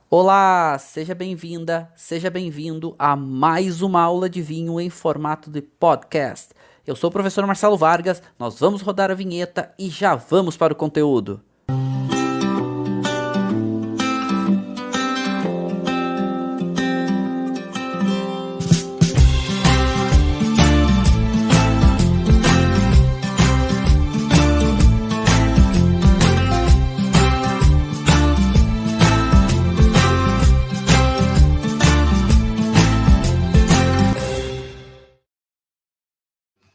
Olá, seja bem-vinda, seja bem-vindo a mais uma aula de vinho em formato de podcast. Eu sou o professor Marcelo Vargas, nós vamos rodar a vinheta e já vamos para o conteúdo.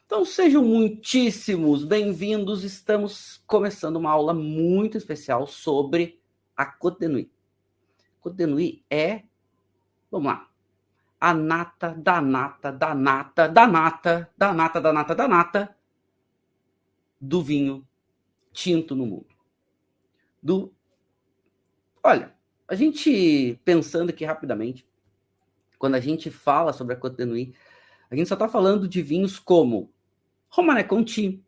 Então sejam muitíssimos bem-vindos, estamos começando uma aula muito especial sobre a Côte de Nuits. Côte de Nuits é, vamos lá, a nata da nata da nata da nata da nata da nata da nata do vinho tinto no mundo. Olha, a gente pensando aqui rapidamente, quando a gente fala sobre a Côte de Nuits, a gente só está falando de vinhos como Romanée Conti,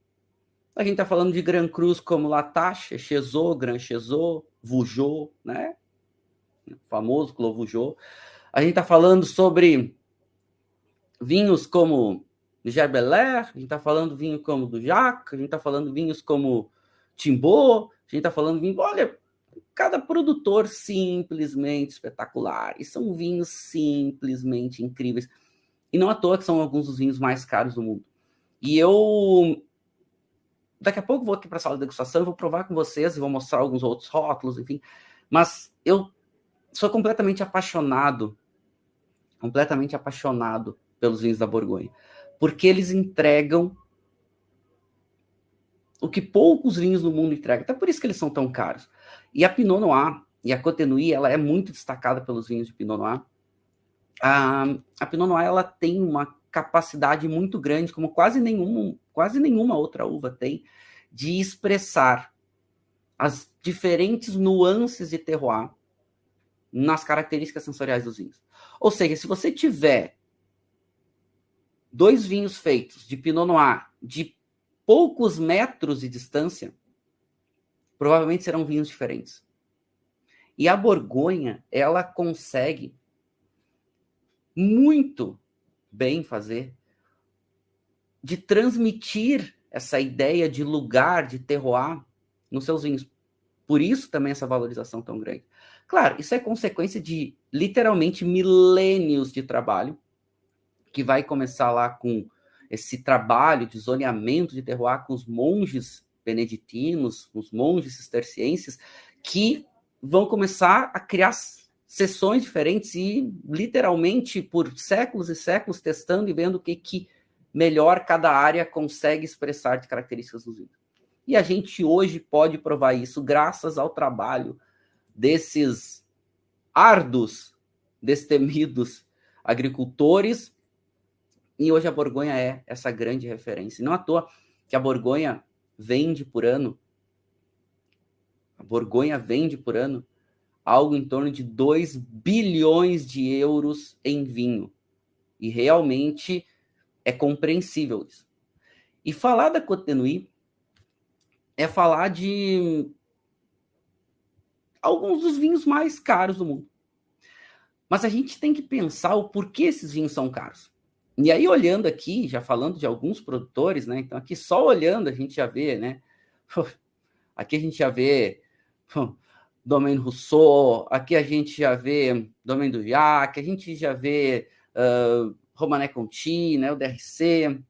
a gente está falando de Grand Crus como Latache, Chezot, Grand Chezot, Vougeot, né? O famoso Clos Vougeot. A gente está falando sobre vinhos como Gerbelair, a gente está falando vinho como do Jacques, a gente está falando vinhos como Timbaud, a gente está falando vinho... Olha, cada produtor simplesmente espetacular. E são vinhos simplesmente incríveis. E não à toa que são alguns dos vinhos mais caros do mundo. E eu... Daqui a pouco vou aqui para a sala de degustação e vou provar com vocês e vou mostrar alguns outros rótulos, enfim. Mas eu sou completamente apaixonado pelos vinhos da Borgonha. Porque eles entregam o que poucos vinhos no mundo entregam. Até por isso que eles são tão caros. E a Pinot Noir e a Côte de Nuits, ela é muito destacada pelos vinhos de Pinot Noir. A Pinot Noir, ela tem uma capacidade muito grande, como quase nenhuma outra uva tem, de expressar as diferentes nuances de terroir nas características sensoriais dos vinhos. Ou seja, se você tiver dois vinhos feitos de Pinot Noir de poucos metros de distância, provavelmente serão vinhos diferentes. E a Borgonha, ela consegue muito bem fazer de transmitir essa ideia de lugar, de terroir nos seus vinhos. Por isso também essa valorização tão grande. Claro, isso é consequência de literalmente milênios de trabalho, que vai começar lá com esse trabalho de zoneamento de terroir com os monges beneditinos, os monges cistercienses, que vão começar a criar sessões diferentes e literalmente por séculos e séculos testando e vendo o que melhor cada área consegue expressar de características dos vinhos. E a gente hoje pode provar isso graças ao trabalho desses árduos, destemidos agricultores. E hoje a Borgonha é essa grande referência. E não à toa que a Borgonha vende por ano algo em torno de 2 bilhões de euros em vinho. E realmente é compreensível isso. E falar da Côte de Nuits é falar de alguns dos vinhos mais caros do mundo. Mas a gente tem que pensar o porquê esses vinhos são caros. E aí, olhando aqui, já falando de alguns produtores, né? Então, aqui só olhando a gente já vê, né? Aqui a gente já vê Domaine Rousseau, aqui a gente já vê Domaine do Jacques, a gente já vê Romanée Conti, né? O DRC.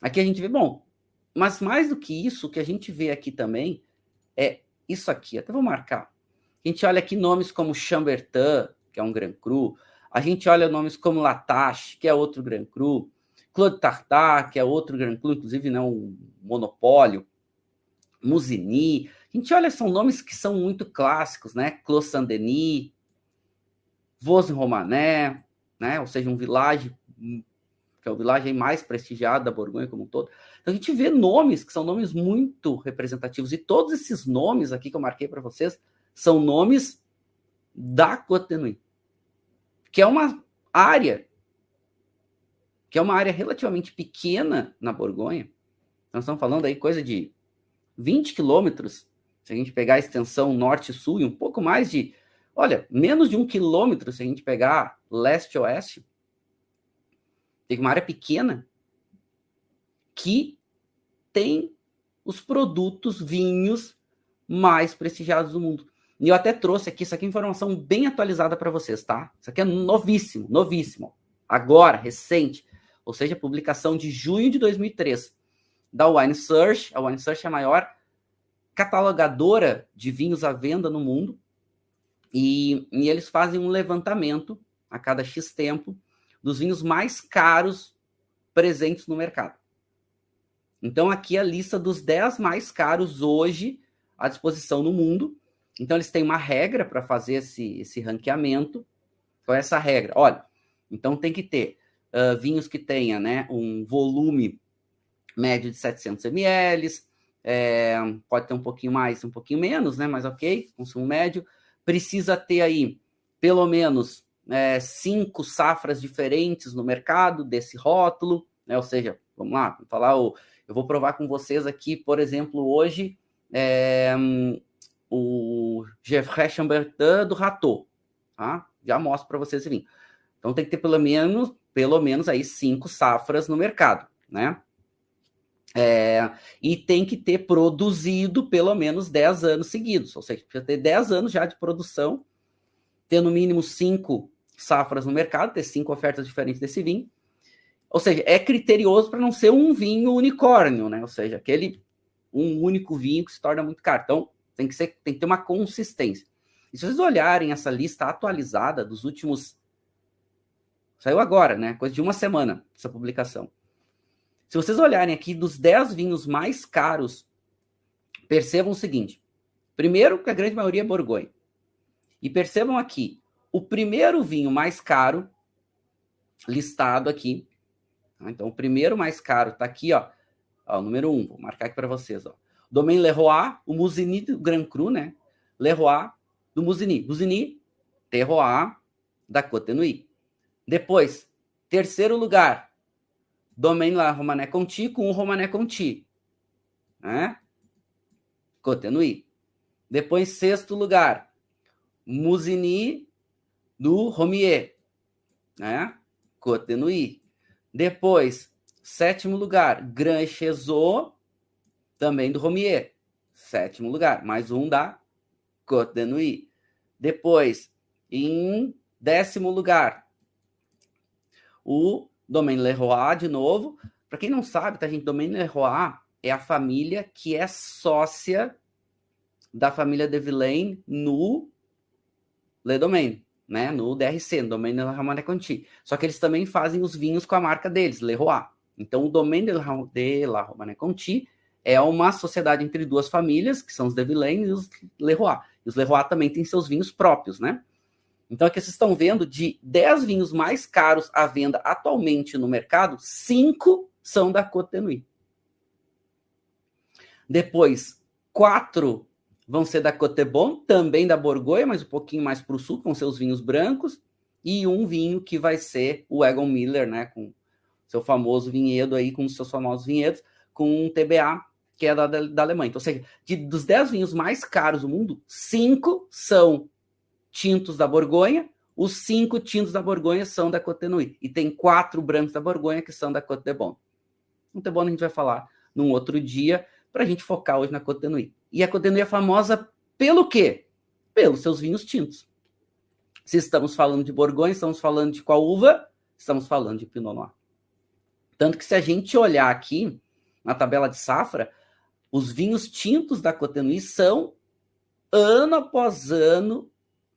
Aqui a gente vê, bom, mas mais do que isso, o que a gente vê aqui também é isso aqui. Até vou marcar. A gente olha aqui nomes como Chambertin, que é um Grand Cru. A gente olha nomes como Latache, que é outro Grand Cru. Claude Tartar, que é outro Grand Cru, inclusive não um monopólio. Musigny. A gente olha, são nomes que são muito clássicos, né? Clos Saint-Denis, Vosne-Romanée, né? Ou seja, um village, que é o village mais prestigiado da Borgonha como um todo. Então a gente vê nomes que são nomes muito representativos. E todos esses nomes aqui que eu marquei para vocês são nomes da Côte de Nuits, que é uma área relativamente pequena na Borgonha. Nós estamos falando aí coisa de 20 quilômetros, se a gente pegar a extensão norte-sul, e um pouco mais de Olha, menos de 1 quilômetro, se a gente pegar leste-oeste, tem uma área pequena que tem os produtos, vinhos mais prestigiados do mundo. E eu até trouxe aqui, isso aqui é informação bem atualizada para vocês, tá? Isso aqui é novíssimo, novíssimo. Agora, recente, ou seja, publicação de junho de 2003, da Wine Search. A Wine Search é a maior catalogadora de vinhos à venda no mundo. E eles fazem um levantamento a cada X tempo dos vinhos mais caros presentes no mercado. Então, aqui é a lista dos 10 mais caros hoje à disposição no mundo. Então, eles têm uma regra para fazer esse ranqueamento. Qual é essa regra? Olha, então tem que ter vinhos que tenha, né, um volume médio de 700 ml, pode ter um pouquinho mais, um pouquinho menos, né, mas ok, consumo médio. Precisa ter aí, pelo menos, 5 safras diferentes no mercado desse rótulo, né, ou seja, vamos lá, vamos falar, eu vou provar com vocês aqui, por exemplo, hoje, o Gevrey Chambertin do Rateau, tá? Já mostro para vocês esse vinho. Então tem que ter pelo menos aí 5 safras no mercado, né? E tem que ter produzido pelo menos 10 anos seguidos, ou seja, precisa ter 10 anos já de produção, ter no mínimo 5 safras no mercado, ter 5 ofertas diferentes desse vinho. Ou seja, é criterioso para não ser um vinho unicórnio, né? Ou seja, um único vinho que se torna muito caro. Então, tem que ter uma consistência. E se vocês olharem essa lista atualizada dos últimos... Saiu agora, né? Coisa de uma semana, essa publicação. Se vocês olharem aqui dos 10 vinhos mais caros, percebam o seguinte. Primeiro, que a grande maioria é Borgonha. E percebam aqui, o primeiro vinho mais caro, listado aqui. Então, o primeiro mais caro está aqui, ó. O número 1, vou marcar aqui para vocês, ó. Domaine Leroy, o Musigny do Grand Cru, né? Leroy do Musigny. Musigny, Terroir da Côte Nuit. Depois, terceiro lugar, Domaine La Romanée Conti com o Romanée Conti, né? Côte Nuit. Depois, sexto lugar, Musigny do Romier, né? Côte Nuit. Depois, sétimo lugar, Grand Chezot, também do Romier. Sétimo lugar, mais um da Côte Nuit. Depois, em 10º lugar, o Domaine Leroy, de novo. Para quem não sabe, tá, gente? Domaine Leroy é a família que é sócia da família de Villaine no Le Domaine, né? No DRC, no Domaine de la Romanée Conti. Só que eles também fazem os vinhos com a marca deles, Leroy. Então, o Domaine de la Romanée Conti é uma sociedade entre duas famílias, que são os de Villaine e os Leroy. E os Leroy também têm seus vinhos próprios, né? Então, aqui vocês estão vendo, de 10 vinhos mais caros à venda atualmente no mercado, 5 são da Côte Nuit. Depois, 4 vão ser da Côte Bon, também da Borgonha, mas um pouquinho mais para o sul, vão ser os vinhos brancos. E um vinho que vai ser o Egon Miller, né, com seu famoso vinhedo aí, com os seus famosos vinhedos, com um TBA, que é da Alemanha. Então, ou seja, dos 10 vinhos mais caros do mundo, 5 são tintos da Borgonha, os 5 tintos da Borgonha são da Côte Nuit. E tem 4 brancos da Borgonha que são da Côte de Bon. Côte de Bon a gente vai falar num outro dia, para a gente focar hoje na Côte de Nuit. E a Côte de Nuit é famosa pelo quê? Pelos seus vinhos tintos. Se estamos falando de Borgonha, estamos falando de qual uva? Estamos falando de Pinot Noir. Tanto que se a gente olhar aqui na tabela de safra, os vinhos tintos da Côte de Nuit são, ano após ano,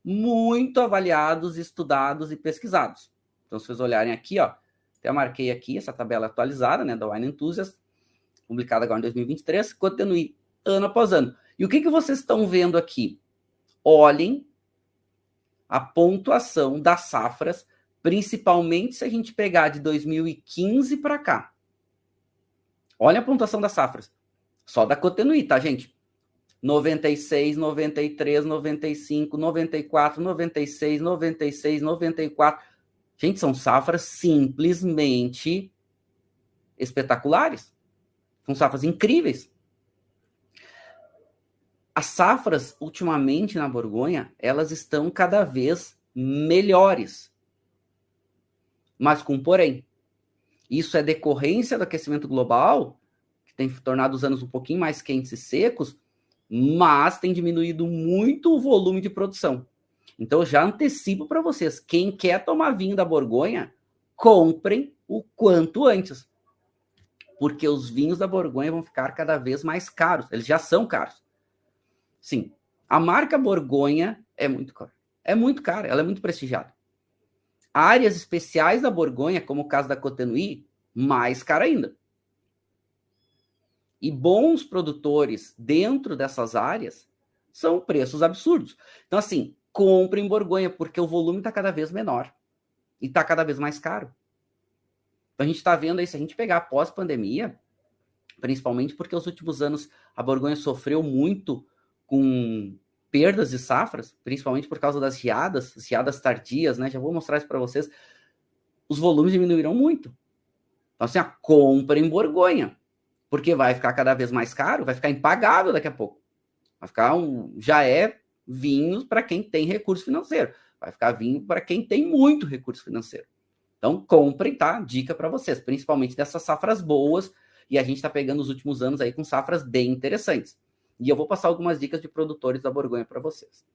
muito avaliados, estudados e pesquisados. Então, se vocês olharem aqui, ó, até marquei aqui essa tabela atualizada, né, da Wine Enthusiast, publicada agora em 2023, Côte de Nuit, ano após ano. E o que vocês estão vendo aqui? Olhem a pontuação das safras, principalmente se a gente pegar de 2015 para cá. Olha a pontuação das safras. Só da Côte de Nuit, tá, gente? 96, 93, 95, 94, 96, 96, 94. Gente, são safras simplesmente espetaculares. São safras incríveis. As safras, ultimamente, na Borgonha, elas estão cada vez melhores. Mas com porém. Isso é decorrência do aquecimento global, que tem tornado os anos um pouquinho mais quentes e secos, mas tem diminuído muito o volume de produção. Então, eu já antecipo para vocês, quem quer tomar vinho da Borgonha, comprem o quanto antes. Porque os vinhos da Borgonha vão ficar cada vez mais caros. Eles já são caros. Sim, a marca Borgonha é muito cara. É muito cara, ela é muito prestigiada. Áreas especiais da Borgonha, como o caso da Cotenui, mais cara ainda. E bons produtores dentro dessas áreas são preços absurdos. Então, assim, comprem Borgonha, porque o volume está cada vez menor. E está cada vez mais caro. Então, a gente está vendo aí, se a gente pegar pós-pandemia, principalmente porque nos últimos anos a Borgonha sofreu muito com perdas de safras, principalmente por causa das geadas tardias, né? Já vou mostrar isso para vocês. Os volumes diminuíram muito. Então, assim, comprem Borgonha, porque vai ficar cada vez mais caro, vai ficar impagável daqui a pouco. Vai ficar já é vinho para quem tem recurso financeiro. Vai ficar vinho para quem tem muito recurso financeiro. Então, comprem, tá? Dica para vocês, principalmente dessas safras boas, e a gente está pegando os últimos anos aí com safras bem interessantes. E eu vou passar algumas dicas de produtores da Borgonha para vocês.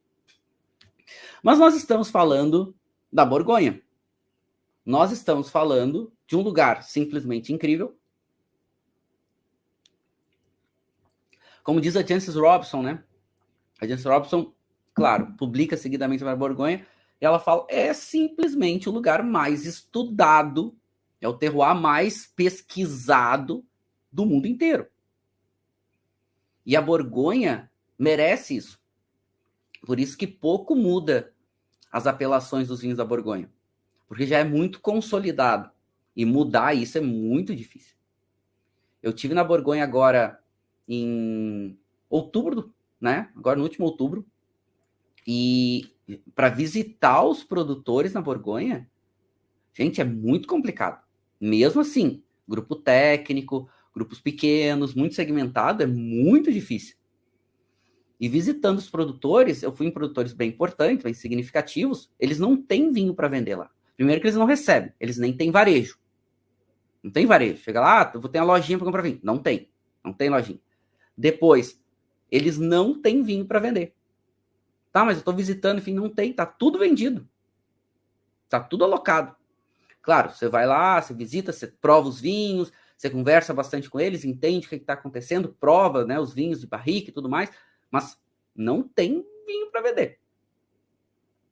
Mas nós estamos falando da Borgonha. Nós estamos falando de um lugar simplesmente incrível. Como diz a Jancis Robson, né? A Jancis Robson, claro, publica seguidamente sobre a Borgonha, e ela fala, é simplesmente o lugar mais estudado, é o terroir mais pesquisado do mundo inteiro. E a Borgonha merece isso. Por isso que pouco muda as apelações dos vinhos da Borgonha. Porque já é muito consolidado. E mudar isso é muito difícil. Eu tive na Borgonha agora em outubro, né? Agora no último outubro. E para visitar os produtores na Borgonha, gente, é muito complicado. Mesmo assim, grupo técnico, grupos pequenos, muito segmentado, é muito difícil. E visitando os produtores, eu fui em produtores bem importantes, bem significativos, eles não têm vinho para vender lá. Primeiro que eles não recebem, eles nem têm varejo. Não tem varejo. Chega lá, eu vou ter uma lojinha para comprar vinho. Não tem lojinha. Depois, eles não têm vinho para vender. Tá, mas eu estou visitando, enfim, não tem, tá tudo vendido. Tá tudo alocado. Claro, você vai lá, você visita, você prova os vinhos, você conversa bastante com eles, entende o que está acontecendo, prova, né, os vinhos de barrica e tudo mais, mas não tem vinho para vender.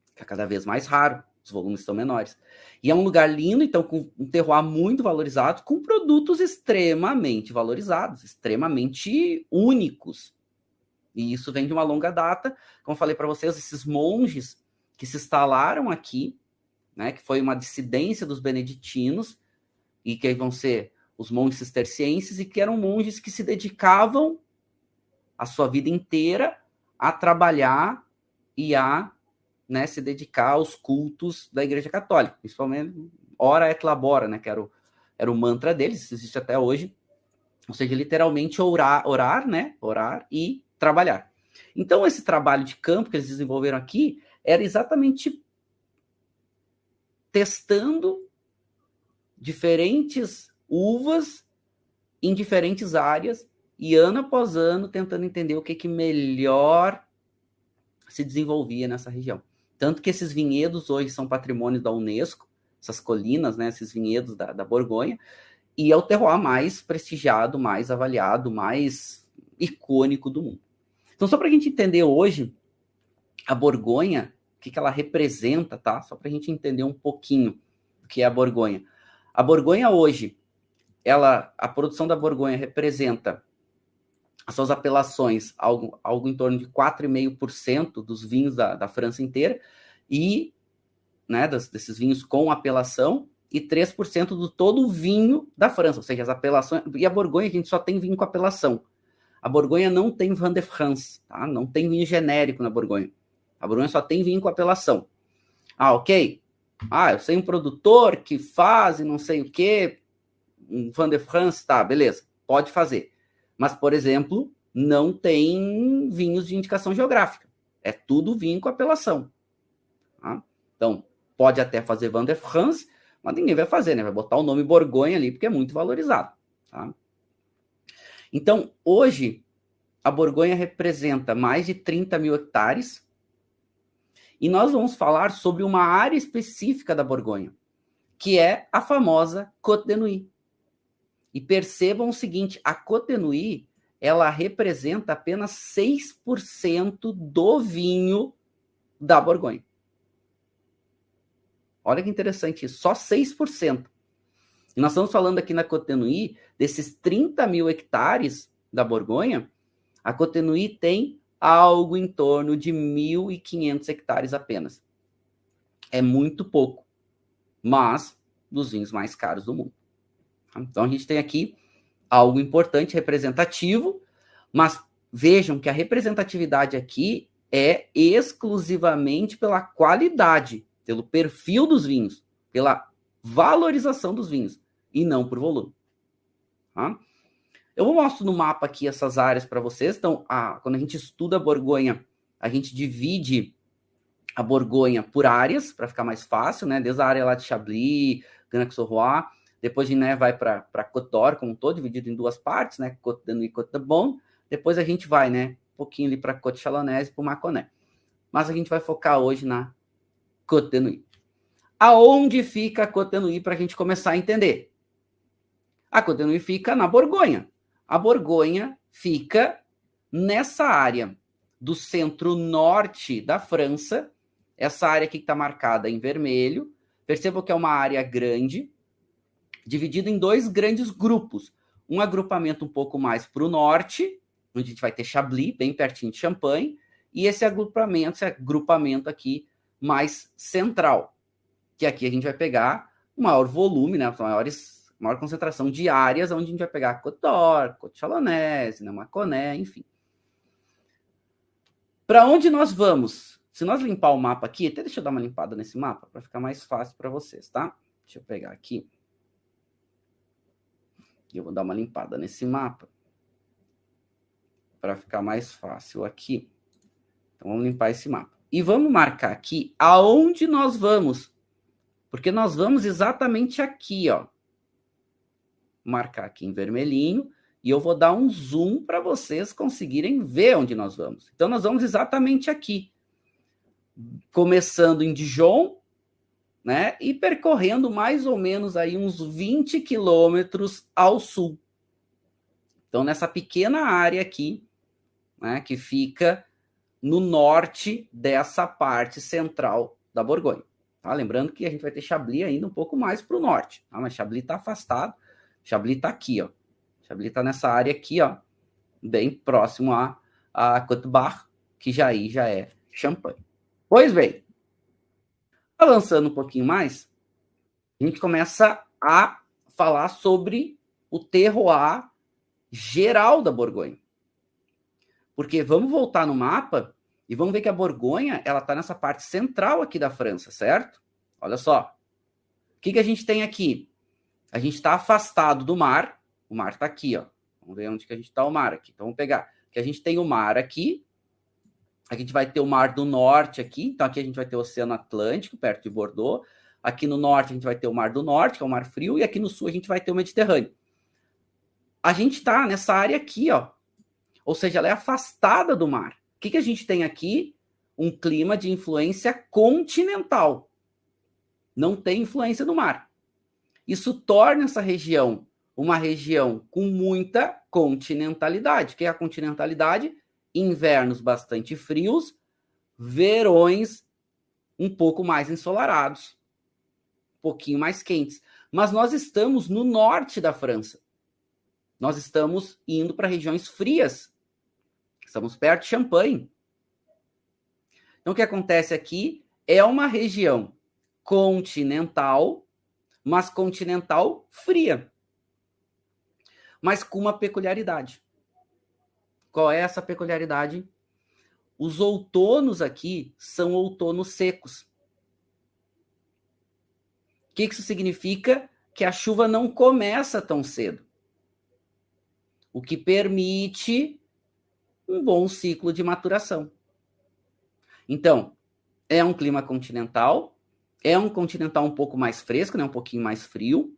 Fica cada vez mais raro, os volumes estão menores. E é um lugar lindo, então, com um terroir muito valorizado, com produtos extremamente valorizados, extremamente únicos. E isso vem de uma longa data. Como eu falei para vocês, esses monges que se instalaram aqui, né, que foi uma dissidência dos beneditinos, e que vão ser os monges cistercienses, e que eram monges que se dedicavam a sua vida inteira a trabalhar e a, né, se dedicar aos cultos da Igreja Católica, principalmente ora et labora, né, que era o mantra deles, isso existe até hoje, ou seja, literalmente orar, né, orar e trabalhar. Então, esse trabalho de campo que eles desenvolveram aqui era exatamente testando diferentes uvas em diferentes áreas e ano após ano tentando entender o que melhor se desenvolvia nessa região. Tanto que esses vinhedos hoje são patrimônio da Unesco, essas colinas, né, esses vinhedos da Borgonha, e é o terroir mais prestigiado, mais avaliado, mais icônico do mundo. Então, só para a gente entender hoje a Borgonha, o que ela representa, tá? Só para a gente entender um pouquinho o que é a Borgonha. A Borgonha hoje, a produção da Borgonha representa as suas apelações, algo em torno de 4,5% dos vinhos da França inteira, e, né, desses vinhos com apelação, e 3% do todo o vinho da França, ou seja, as apelações. E a Borgonha, a gente só tem vinho com apelação. A Borgonha não tem Vin de France, tá? Não tem vinho genérico na Borgonha. A Borgonha só tem vinho com apelação. Ah, ok. Ah, eu sei um produtor que faz não sei o quê, um Vin de France, tá, beleza, pode fazer. Mas, por exemplo, não tem vinhos de indicação geográfica. É tudo vinho com apelação. Tá? Então, pode até fazer Vin de France, mas ninguém vai fazer, né? Vai botar o nome Borgonha ali, porque é muito valorizado. Tá? Então, hoje, a Borgonha representa mais de 30 mil hectares, e nós vamos falar sobre uma área específica da Borgonha, que é a famosa Côte de Nuits. E percebam o seguinte, a Côte de Nuits, ela representa apenas 6% do vinho da Borgonha. Olha que interessante isso, só 6%. E nós estamos falando aqui na Côte de Nuits, desses 30 mil hectares da Borgonha, a Côte de Nuits tem algo em torno de 1.500 hectares apenas. É muito pouco, mas dos vinhos mais caros do mundo. Então a gente tem aqui algo importante, representativo, mas vejam que a representatividade aqui é exclusivamente pela qualidade, pelo perfil dos vinhos, pela valorização dos vinhos, e não por volume. Tá? Eu mostro no mapa aqui essas áreas para vocês. Então, quando a gente estuda a Borgonha, a gente divide a Borgonha por áreas, para ficar mais fácil, né? Desde a área lá de Chablis, Grand-Auxerrois, depois a gente, né, vai para Côte d'Or, como um todo, dividido em duas partes, né? Côte de Nuits e Côte de Beaune. Depois a gente vai, né, um pouquinho ali para Côte Chalonnaise e para o Mâconnais. Mas a gente vai focar hoje na Côte de Nuits. Aonde fica a Côte de Nuits para a gente começar a entender? A Côte de Nuits fica na Borgonha. A Borgonha fica nessa área do centro-norte da França, essa área aqui que está marcada em vermelho. Percebam que é uma área grande, dividida em dois grandes grupos. Um agrupamento um pouco mais para o norte, onde a gente vai ter Chablis, bem pertinho de Champagne, e esse agrupamento aqui mais central, que aqui a gente vai pegar o maior volume, né, maior concentração de áreas, onde a gente vai pegar Côte d'Or, Côte Chalonnaise, né, Mâconnais, enfim. Para onde nós vamos? Se nós limpar o mapa aqui, até deixa eu dar uma limpada nesse mapa, para ficar mais fácil para vocês, tá? Deixa eu pegar aqui. Eu vou dar uma limpada nesse mapa, para ficar mais fácil aqui. Então, vamos limpar esse mapa. E vamos marcar aqui aonde nós vamos. Porque nós vamos exatamente aqui, ó. Marcar aqui em vermelhinho. E eu vou dar um zoom para vocês conseguirem ver onde nós vamos. Então, nós vamos exatamente aqui. Começando em Dijon, né? E percorrendo mais ou menos aí uns 20 quilômetros ao sul. Então, nessa pequena área aqui, né, que fica no norte dessa parte central da Borgonha. Tá? Lembrando que a gente vai ter Chablis ainda um pouco mais para o norte, tá? Mas Chablis está afastado, Chablis está aqui, ó. Chablis está nessa área aqui, ó, bem próximo a Côte-Bar, que já é Champagne. Pois bem, avançando um pouquinho mais, a gente começa a falar sobre o terroir geral da Borgonha. Porque vamos voltar no mapa e vamos ver que a Borgonha, ela está nessa parte central aqui da França, certo? Olha só. O que a gente tem aqui? A gente está afastado do mar. O mar está aqui, ó. Vamos ver onde que a gente está o mar aqui. Então, vamos pegar. Que a gente tem o mar aqui. A gente vai ter o mar do norte aqui. Então, aqui a gente vai ter o Oceano Atlântico, perto de Bordeaux. Aqui no norte, a gente vai ter o mar do norte, que é o mar frio. E aqui no sul, a gente vai ter o Mediterrâneo. A gente está nessa área aqui, ó. Ou seja, ela é afastada do mar. O que a gente tem aqui? Um clima de influência continental. Não tem influência do mar. Isso torna essa região uma região com muita continentalidade. O que é a continentalidade? Invernos bastante frios, verões um pouco mais ensolarados, um pouquinho mais quentes. Mas nós estamos no norte da França. Nós estamos indo para regiões frias. Estamos perto de Champagne. Então, o que acontece aqui é uma região continental, mas continental fria. Mas com uma peculiaridade. Qual é essa peculiaridade? Os outonos aqui são outonos secos. O que isso significa? Que a chuva não começa tão cedo. O que permite um bom ciclo de maturação. Então, é um clima continental, é um continental um pouco mais fresco, né, um pouquinho mais frio,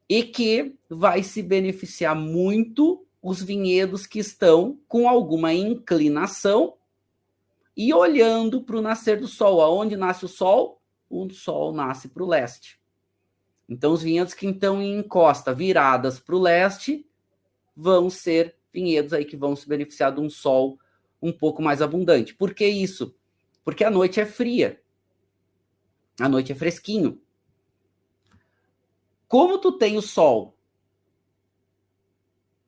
e que vai se beneficiar muito os vinhedos que estão com alguma inclinação e olhando para o nascer do sol. Aonde nasce o sol nasce para o leste. Então, os vinhedos que estão em encosta viradas para o leste vão ser vinhedos aí que vão se beneficiar de um sol um pouco mais abundante. Por que isso? Porque a noite é fria. A noite é fresquinho. Como tu tem o sol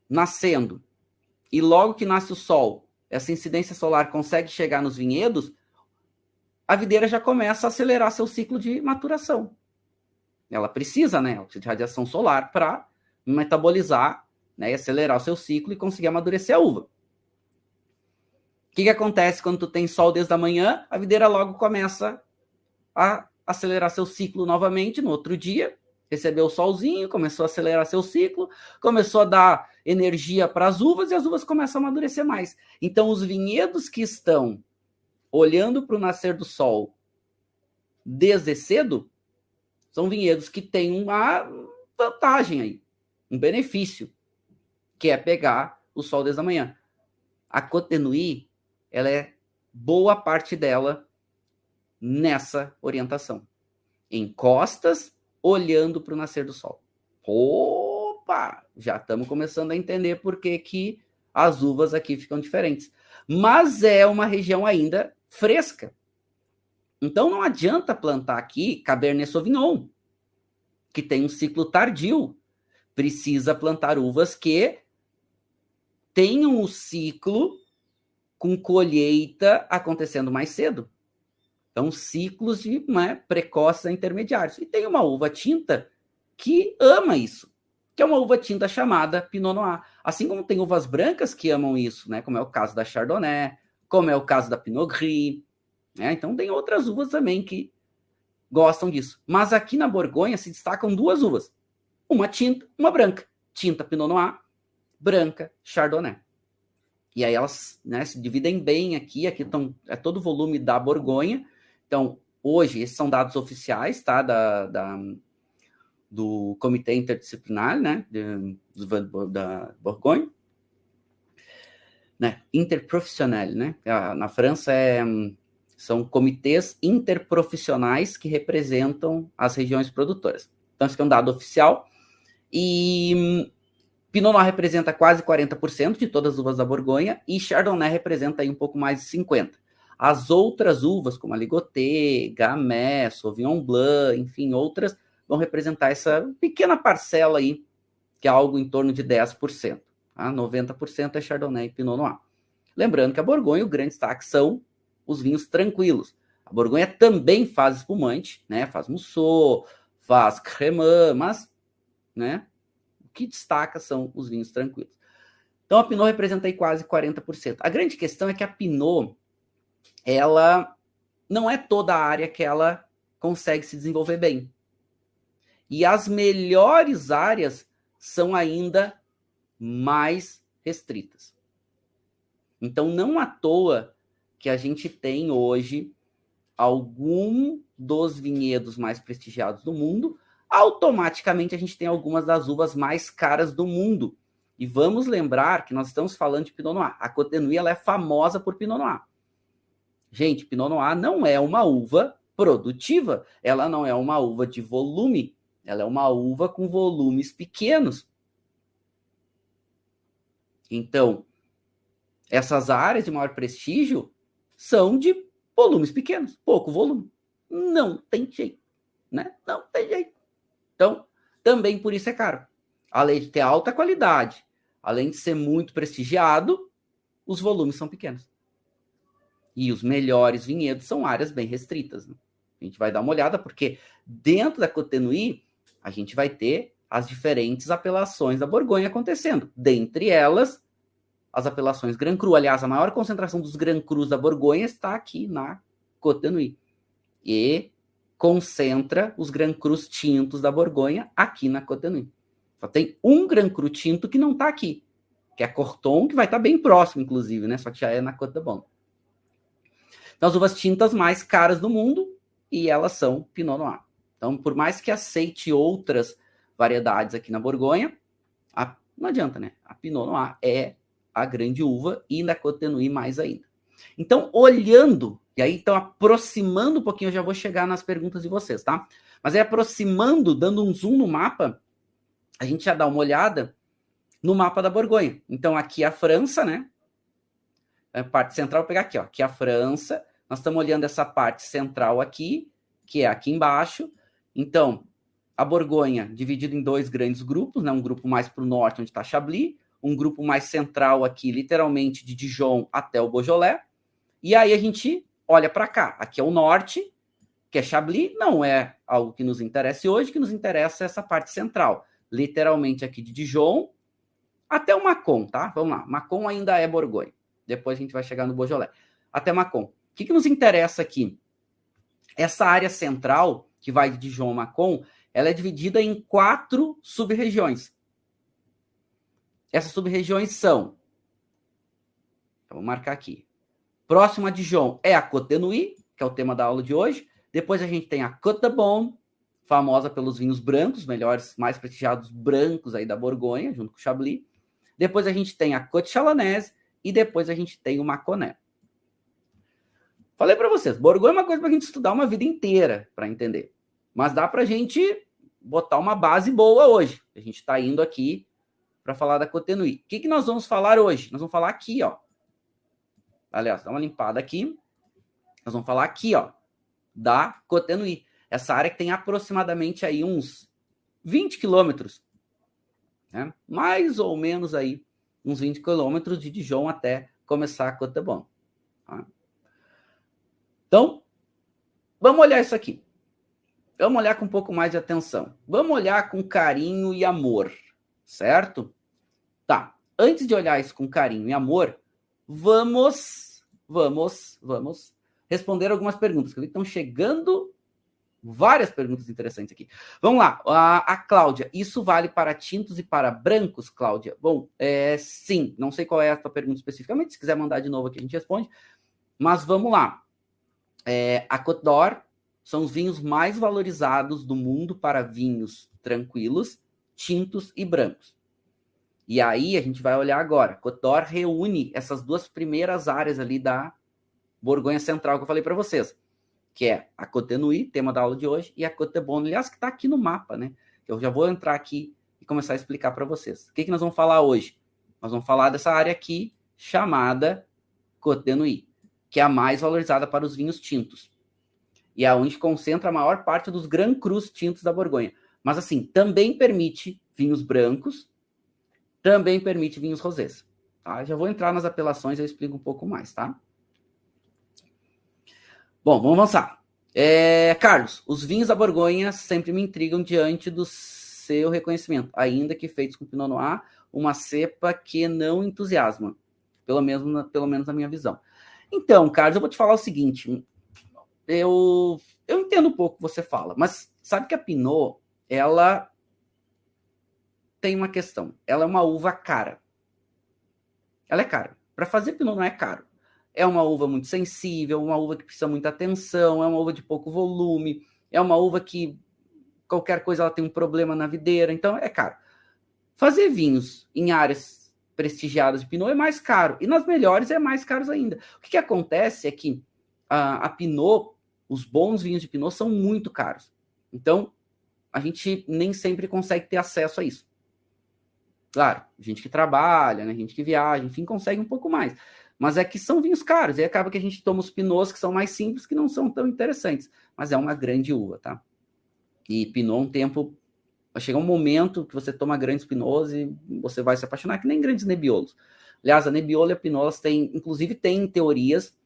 nascendo e logo que nasce o sol, essa incidência solar consegue chegar nos vinhedos, a videira já começa a acelerar seu ciclo de maturação. Ela precisa, né, de radiação solar para metabolizar, né, e acelerar o seu ciclo e conseguir amadurecer a uva. O que acontece quando tu tem sol desde a manhã? A videira logo começa a acelerar seu ciclo novamente no outro dia, recebeu o solzinho, começou a acelerar seu ciclo, começou a dar energia para as uvas e as uvas começam a amadurecer mais. Então, os vinhedos que estão olhando para o nascer do sol desde cedo são vinhedos que têm uma vantagem aí, um benefício, que é pegar o sol desde a manhã. A Côte de Nuits, ela é boa parte dela nessa orientação. Em costas, olhando para o nascer do sol. Opa! Já estamos começando a entender por que as uvas aqui ficam diferentes. Mas é uma região ainda fresca. Então não adianta plantar aqui Cabernet Sauvignon, que tem um ciclo tardio. Precisa plantar uvas que tenham o ciclo com colheita acontecendo mais cedo. Então, ciclos de precoces a intermediários. E tem uma uva tinta que ama isso, que é uma uva tinta chamada Pinot Noir. Assim como tem uvas brancas que amam isso, né? Como é o caso da Chardonnay, como é o caso da Pinot Gris. Né? Então, tem outras uvas também que gostam disso. Mas aqui na Borgonha se destacam duas uvas. Uma tinta, uma branca. Tinta Pinot Noir, branca Chardonnay. E aí elas, né, se dividem bem aqui é todo o volume da Borgonha. Então, hoje, esses são dados oficiais, tá, do Comitê Interdisciplinar, né, da Borgonha, né, interprofissional, né, na França são comitês interprofissionais que representam as regiões produtoras. Então, esse aqui é um dado oficial, e Pinot Noir representa quase 40% de todas as uvas da Borgonha, e Chardonnay representa aí um pouco mais de 50%. As outras uvas, como a Ligoté, Gamay, Sauvignon Blanc, enfim, outras, vão representar essa pequena parcela aí, que é algo em torno de 10%. Tá? 90% é Chardonnay e Pinot Noir. Lembrando que a Borgonha, o grande destaque são os vinhos tranquilos. A Borgonha também faz espumante, né? Faz Moussou, faz Crémant, mas, né, o que destaca são os vinhos tranquilos. Então, a Pinot representa aí quase 40%. A grande questão é que a Pinot, ela não é toda a área que ela consegue se desenvolver bem. E as melhores áreas são ainda mais restritas. Então, não à toa que a gente tem hoje algum dos vinhedos mais prestigiados do mundo, automaticamente a gente tem algumas das uvas mais caras do mundo. E vamos lembrar que nós estamos falando de Pinot Noir. A Côte de Nuits, ela é famosa por Pinot Noir. Gente, Pinot Noir não é uma uva produtiva, ela não é uma uva de volume, ela é uma uva com volumes pequenos. Então, essas áreas de maior prestígio são de volumes pequenos, pouco volume. Não tem jeito, né? Não tem jeito. Então, também por isso é caro. Além de ter alta qualidade, além de ser muito prestigiado, os volumes são pequenos. E os melhores vinhedos são áreas bem restritas. Né? A gente vai dar uma olhada, porque dentro da Côte de Nuits, a gente vai ter as diferentes apelações da Borgonha acontecendo. Dentre elas, as apelações Grand Cru. Aliás, a maior concentração dos Grand Crus da Borgonha está aqui na Côte de Nuits. E concentra os Grand Crus tintos da Borgonha aqui na Côte de Nuits. Só tem um Grand Cru tinto que não está aqui, que é Corton, que vai estar bem próximo, inclusive, né? Só que já é na Côte de Beaune. Então, as uvas tintas mais caras do mundo, e elas são Pinot Noir. Então, por mais que aceite outras variedades aqui na Borgonha, não adianta, né? A Pinot Noir é a grande uva, e na Côte de Nuits mais ainda. Então, olhando, e aí, então, aproximando um pouquinho, eu já vou chegar nas perguntas de vocês, tá? Mas aí, aproximando, dando um zoom no mapa, a gente já dá uma olhada no mapa da Borgonha. Então, aqui a França, né? A parte central, vou pegar aqui, ó. Aqui a França. Nós estamos olhando essa parte central aqui, que é aqui embaixo. Então, a Borgonha dividida em dois grandes grupos, né? Um grupo mais para o norte, onde está Chablis, um grupo mais central aqui, literalmente de Dijon até o Beaujolais. E aí a gente olha para cá. Aqui é o norte, que é Chablis, não é algo que nos interessa hoje, o que nos interessa é essa parte central. Literalmente aqui de Dijon até o Mâcon, tá? Vamos lá. Mâcon ainda é Borgonha. Depois a gente vai chegar no Beaujolais. Até Mâcon. O que nos interessa aqui? Essa área central, que vai de Dijon a Mâcon, ela é dividida em 4 sub-regiões. Essas sub-regiões são... Então, vou marcar aqui. Próximo a Dijon é a Côte de Nuits, que é o tema da aula de hoje. Depois a gente tem a Côte de Beaune, famosa pelos vinhos brancos, melhores, mais prestigiados brancos aí da Borgonha, junto com o Chablis. Depois a gente tem a Côte Chalonnaise e depois a gente tem o Mâconnais. Falei para vocês, Borgonha é uma coisa para a gente estudar uma vida inteira para entender. Mas dá para a gente botar uma base boa hoje. A gente está indo aqui para falar da Côte de Nuits. O que nós vamos falar hoje? Nós vamos falar aqui, ó. Aliás, dá uma limpada aqui. Nós vamos falar aqui, ó, da Côte de Nuits. Essa área que tem aproximadamente aí uns 20 quilômetros, né? Mais ou menos aí uns 20 quilômetros de Dijon até começar a Côte de Beaune. Tá? Então, vamos olhar isso aqui. Vamos olhar com um pouco mais de atenção. Vamos olhar com carinho e amor, certo? Tá. Antes de olhar isso com carinho e amor, vamos responder algumas perguntas, que eu vi que estão chegando várias perguntas interessantes aqui. Vamos lá. A Cláudia, isso vale para tintos e para brancos, Cláudia? Bom, sim. Não sei qual é a tua pergunta especificamente. Se quiser mandar de novo aqui, a gente responde. Mas vamos lá. A Côte d'Or são os vinhos mais valorizados do mundo para vinhos tranquilos, tintos e brancos. E aí a gente vai olhar agora. Côte d'Or reúne essas duas primeiras áreas ali da Borgonha Central que eu falei para vocês, que é a Côte de Nuits, tema da aula de hoje, e a Côte de Beaune, aliás, que está aqui no mapa, né? Eu já vou entrar aqui e começar a explicar para vocês. O que nós vamos falar hoje? Nós vamos falar dessa área aqui, chamada Côte de Nuits, que é a mais valorizada para os vinhos tintos. E é onde concentra a maior parte dos Grand Crus tintos da Borgonha. Mas, assim, também permite vinhos brancos, também permite vinhos rosés. Tá? Já vou entrar nas apelações e eu explico um pouco mais, tá? Bom, vamos avançar. Carlos, os vinhos da Borgonha sempre me intrigam diante do seu reconhecimento, ainda que feitos com Pinot Noir, uma cepa que não entusiasma, pelo menos na minha visão. Então, Carlos, eu vou te falar o seguinte, eu entendo um pouco o que você fala, mas sabe que a Pinot, ela tem uma questão, ela é uma uva cara. Ela é cara. Para fazer Pinot não é caro. É uma uva muito sensível, uma uva que precisa muita atenção, é uma uva de pouco volume, é uma uva que qualquer coisa ela tem um problema na videira, então é caro. Fazer vinhos em áreas prestigiadas de Pinot é mais caro, e nas melhores é mais caro ainda. O que acontece é que a Pinot, os bons vinhos de Pinot são muito caros. Então, a gente nem sempre consegue ter acesso a isso. Claro, gente que trabalha, né, gente que viaja, enfim, consegue um pouco mais. Mas é que são vinhos caros, e acaba que a gente toma os Pinots que são mais simples, que não são tão interessantes. Mas é uma grande uva, tá? E Pinot, um tempo... Vai chegar um momento que você toma grandes Pinots e você vai se apaixonar, que nem grandes Nebbiolos. Aliás, a Nebbiolo e a Pinot, elas têm... Inclusive, tem teorias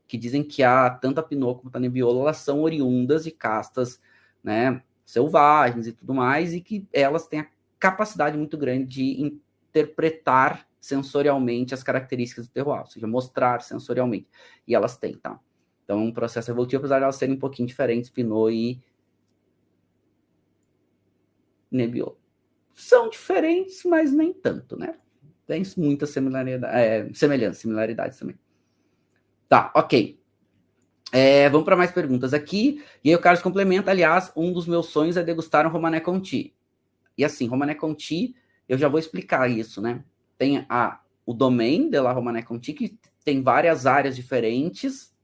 que dizem que tanto a Pinot como a Nebbiolo, elas são oriundas de castas, né, selvagens e tudo mais, e que elas têm a capacidade muito grande de interpretar sensorialmente as características do terroir, ou seja, mostrar sensorialmente. E elas têm, tá? Então, é um processo evolutivo, apesar de elas serem um pouquinho diferentes, Pinot e Nebbiolo. São diferentes, mas nem tanto, né? Tem muita similaridades também. Tá, ok. Vamos para mais perguntas aqui. E aí o Carlos complementa, aliás, um dos meus sonhos é degustar um Romané Conti. E assim, Romané Conti, eu já vou explicar isso, né? Tem o Domaine de la Romané Conti, que tem várias áreas diferentes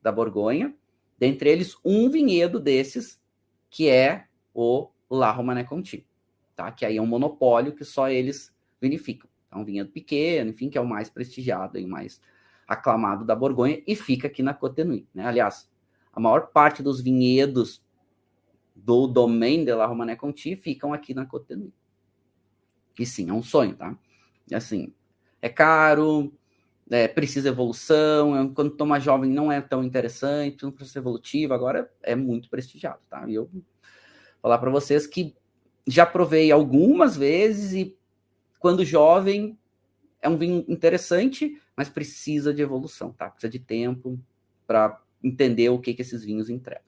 da Borgonha, dentre eles um vinhedo desses, que é o La Romané Conti, tá? Que aí é um monopólio que só eles vinificam. É um vinhedo pequeno, enfim, que é o mais prestigiado e mais aclamado da Borgonha, e fica aqui na Côte-de-Nuits, né? Aliás, a maior parte dos vinhedos do Domaine de la Romané Conti ficam aqui na Côte-de-Nuits. E sim, é um sonho, tá? Assim, é caro, precisa evolução, quando toma jovem não é tão interessante, não precisa ser evolutivo, agora é muito prestigiado, tá? E eu vou falar para vocês que já provei algumas vezes e quando jovem é um vinho interessante, mas precisa de evolução, tá? Precisa de tempo para entender o que esses vinhos entregam.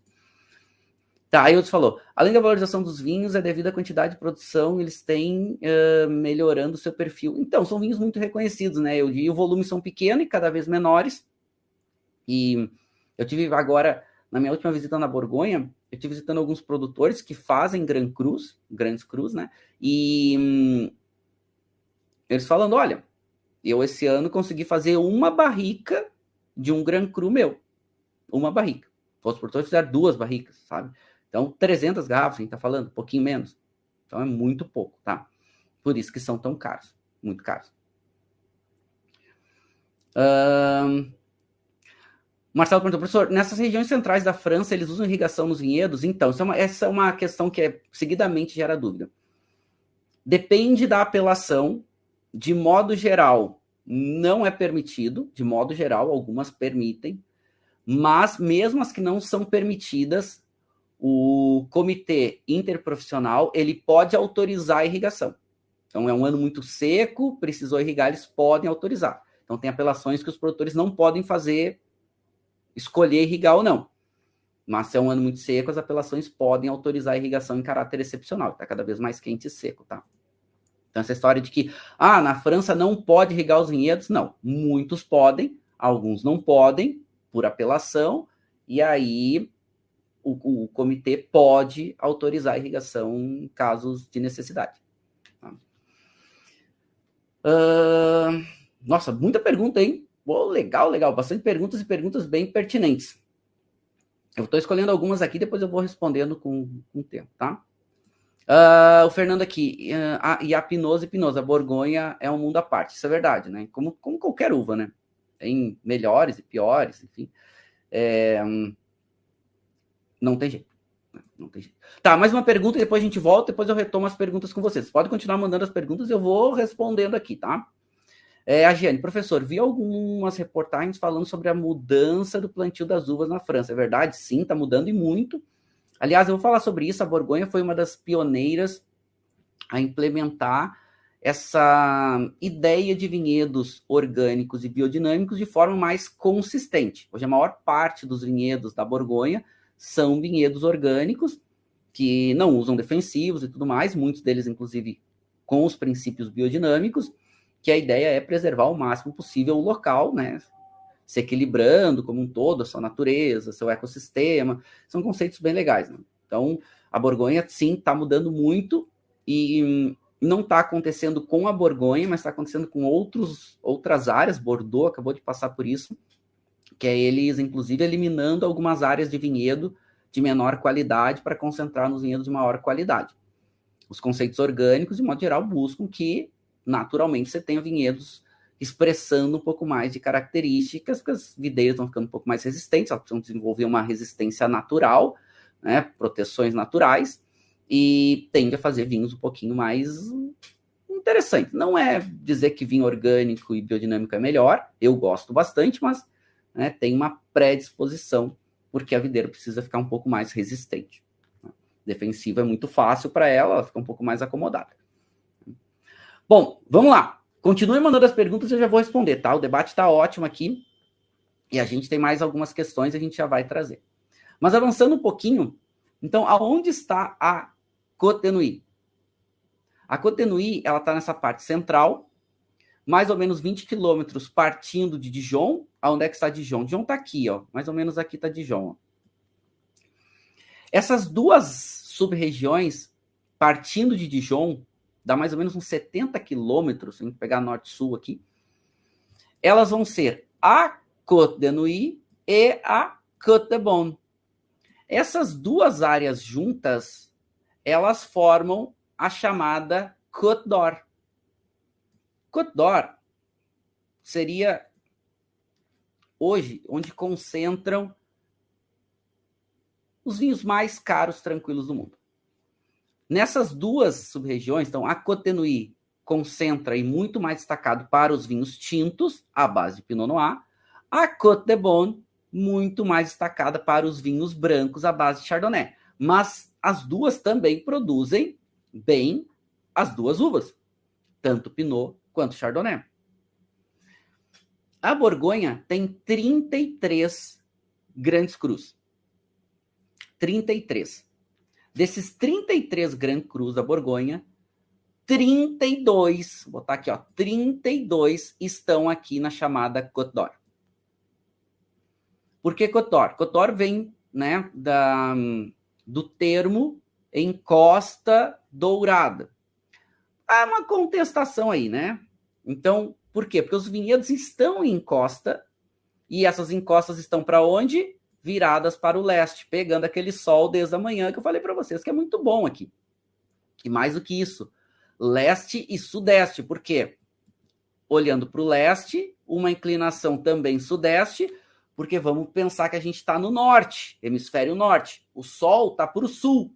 Tá, aí outros falou, além da valorização dos vinhos, é devido à quantidade de produção, eles têm melhorando o seu perfil. Então, são vinhos muito reconhecidos, né? E o volume são pequenos e cada vez menores. E eu tive agora, na minha última visita na Borgonha, eu estive visitando alguns produtores que fazem grandes crus, né? E eles falando, olha, eu esse ano consegui fazer uma barrica de um Grand Cru meu. Uma barrica. Outros produtores fizeram 2 barricas, sabe? Então, 300 garrafas, a gente tá falando, um pouquinho menos. Então, é muito pouco, tá? Por isso que são tão caros. Muito caros. Marcelo perguntou, professor, nessas regiões centrais da França, eles usam irrigação nos vinhedos? Então, essa é uma questão que seguidamente gera dúvida. Depende da apelação. De modo geral, não é permitido. De modo geral, algumas permitem. Mas, mesmo as que não são permitidas, o comitê interprofissional, ele pode autorizar a irrigação. Então, é um ano muito seco, precisou irrigar, eles podem autorizar. Então, tem apelações que os produtores não podem fazer, escolher irrigar ou não. Mas, se é um ano muito seco, as apelações podem autorizar a irrigação em caráter excepcional. Está cada vez mais quente e seco, tá? Então, essa história de que, na França não pode irrigar os vinhedos, não. Muitos podem, alguns não podem, por apelação, e aí o comitê pode autorizar a irrigação em casos de necessidade. Tá? Nossa, muita pergunta, hein? Pô, legal. Bastante perguntas e perguntas bem pertinentes. Eu estou escolhendo algumas aqui, depois eu vou respondendo com o tempo, tá? O Fernando aqui, e a Pinot e Pinot, a Borgonha é um mundo à parte, isso é verdade, né? Como qualquer uva, né? Tem melhores e piores, enfim. Não tem jeito. Tá, mais uma pergunta e depois a gente volta, depois eu retomo as perguntas com vocês. Pode continuar mandando as perguntas, eu vou respondendo aqui, tá? A Giane, professor, vi algumas reportagens falando sobre a mudança do plantio das uvas na França. É verdade? Sim, tá mudando e muito. Aliás, eu vou falar sobre isso. A Borgonha foi uma das pioneiras a implementar essa ideia de vinhedos orgânicos e biodinâmicos de forma mais consistente. Hoje, a maior parte dos vinhedos da Borgonha são vinhedos orgânicos que não usam defensivos e tudo mais, muitos deles, inclusive, com os princípios biodinâmicos, que a ideia é preservar o máximo possível o local, né? Se equilibrando como um todo, a sua natureza, seu ecossistema, são conceitos bem legais, né? Então, a Borgonha, sim, está mudando muito e não está acontecendo com a Borgonha, mas está acontecendo com outras áreas. Bordeaux acabou de passar por isso, que é eles, inclusive, eliminando algumas áreas de vinhedo de menor qualidade para concentrar nos vinhedos de maior qualidade. Os conceitos orgânicos, de modo geral, buscam que, naturalmente, você tenha vinhedos expressando um pouco mais de características, porque as videiras estão ficando um pouco mais resistentes, elas precisam desenvolver uma resistência natural, né, proteções naturais, e tende a fazer vinhos um pouquinho mais interessantes. Não é dizer que vinho orgânico e biodinâmico é melhor, eu gosto bastante, mas né, tem uma predisposição, porque a videira precisa ficar um pouco mais resistente. Defensiva é muito fácil para ela fica um pouco mais acomodada. Bom, vamos lá. Continue mandando as perguntas, eu já vou responder, tá? O debate está ótimo aqui, e a gente tem mais algumas questões, a gente já vai trazer. Mas avançando um pouquinho, então, aonde está a Côte-de-Nuits? A Côte-de-Nuits, ela está nessa parte central, mais ou menos 20 quilômetros partindo de Dijon. Aonde é que está Dijon? Dijon está aqui, ó. Mais ou menos aqui está Dijon. Ó. Essas duas sub-regiões, partindo de Dijon, dá mais ou menos uns 70 quilômetros, se a gente pegar norte-sul aqui, elas vão ser a Côte de Nuits e a Côte de Beaune. Essas duas áreas juntas, elas formam a chamada Côte d'Or. Côte d'Or seria, hoje, onde concentram os vinhos mais caros, tranquilos do mundo. Nessas duas sub-regiões, então, a Côte de Nuits concentra e muito mais destacado para os vinhos tintos, à base de Pinot Noir. A Côte de Beaune, muito mais destacada para os vinhos brancos, à base de Chardonnay. Mas as duas também produzem bem as duas uvas, tanto Pinot quanto Chardonnay. A Borgonha tem 33 grandes crus. 33. Desses 33 Grand Crus da Borgonha, 32, vou botar aqui, ó, 32 estão aqui na chamada Côte d'Or. Por que Côte d'Or? Côte d'Or vem, né, do termo encosta dourada. Há uma contestação aí, né? Então, por quê? Porque os vinhedos estão em encosta e essas encostas estão para onde? Viradas para o leste, pegando aquele sol desde a manhã que eu falei para vocês que é muito bom aqui. E mais do que isso, leste e sudeste. Por quê? Olhando para o leste, uma inclinação também sudeste, porque vamos pensar que a gente está no norte, hemisfério norte. O sol está para o sul.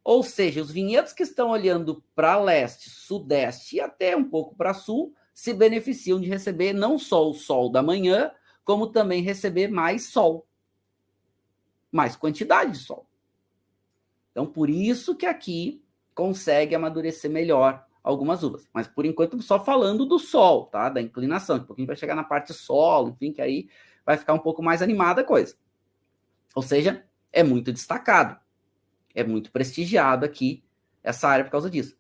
Ou seja, os vinhedos que estão olhando para leste, sudeste e até um pouco para sul, se beneficiam de receber não só o sol da manhã, como também receber mais sol. Mais quantidade de sol. Então, por isso que aqui consegue amadurecer melhor algumas uvas. Mas, por enquanto, só falando do sol, tá? Da inclinação. Um pouquinho vai chegar na parte solo, enfim, que aí vai ficar um pouco mais animada a coisa. Ou seja, é muito destacado. É muito prestigiado aqui essa área por causa disso.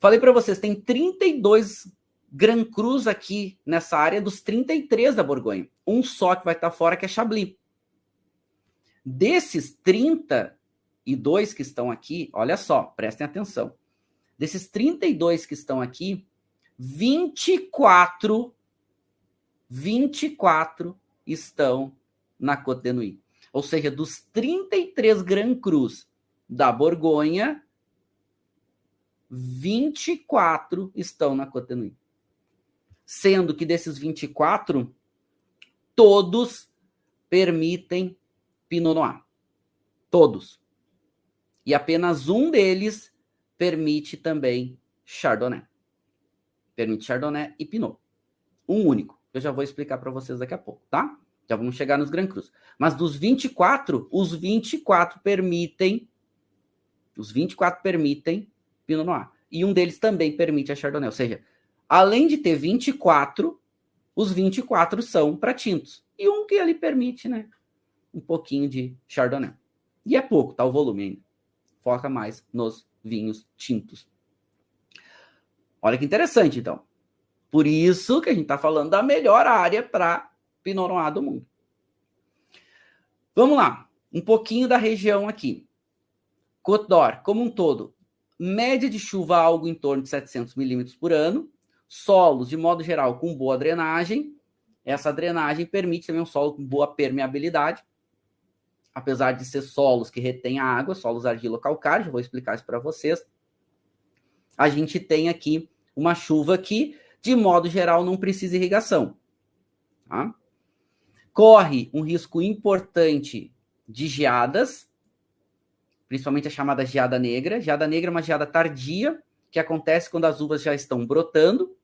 Falei para vocês, tem 32 Grand Crus aqui nessa área dos 33 da Borgonha. Um só que vai estar fora, que é Chablis. Desses 32 que estão aqui, olha só, prestem atenção. Desses 32 que estão aqui, 24 estão na Côte de Nuits. Ou seja, dos 33 Grand Crus da Borgonha, 24 estão na Côte de Nuits. Sendo que desses 24, todos permitem Pinot Noir. Todos. E apenas um deles permite também Chardonnay. Permite Chardonnay e Pinot. Um único. Eu já vou explicar para vocês daqui a pouco, tá? Já vamos chegar nos Grand Crus. Mas dos 24, os 24 permitem Pinot Noir. E um deles também permite a Chardonnay. Ou seja, além de ter 24, os 24 são para tintos. E um que ele permite, né? Um pouquinho de Chardonnay. E é pouco, tá? O volume ainda. Foca mais nos vinhos tintos. Olha que interessante, então. Por isso que a gente tá falando da melhor área para Pinot Noir do mundo. Vamos lá. Um pouquinho da região aqui. Côte d'Or, como um todo. Média de chuva algo em torno de 700 milímetros por ano. Solos, de modo geral, com boa drenagem. Essa drenagem permite também um solo com boa permeabilidade. Apesar de ser solos que retêm a água, solos argilo-calcário, já vou explicar isso para vocês. A gente tem aqui uma chuva que, de modo geral, não precisa irrigação. Tá? Corre um risco importante de geadas, principalmente a chamada geada negra. Geada negra é uma geada tardia, que acontece quando as uvas já estão brotando,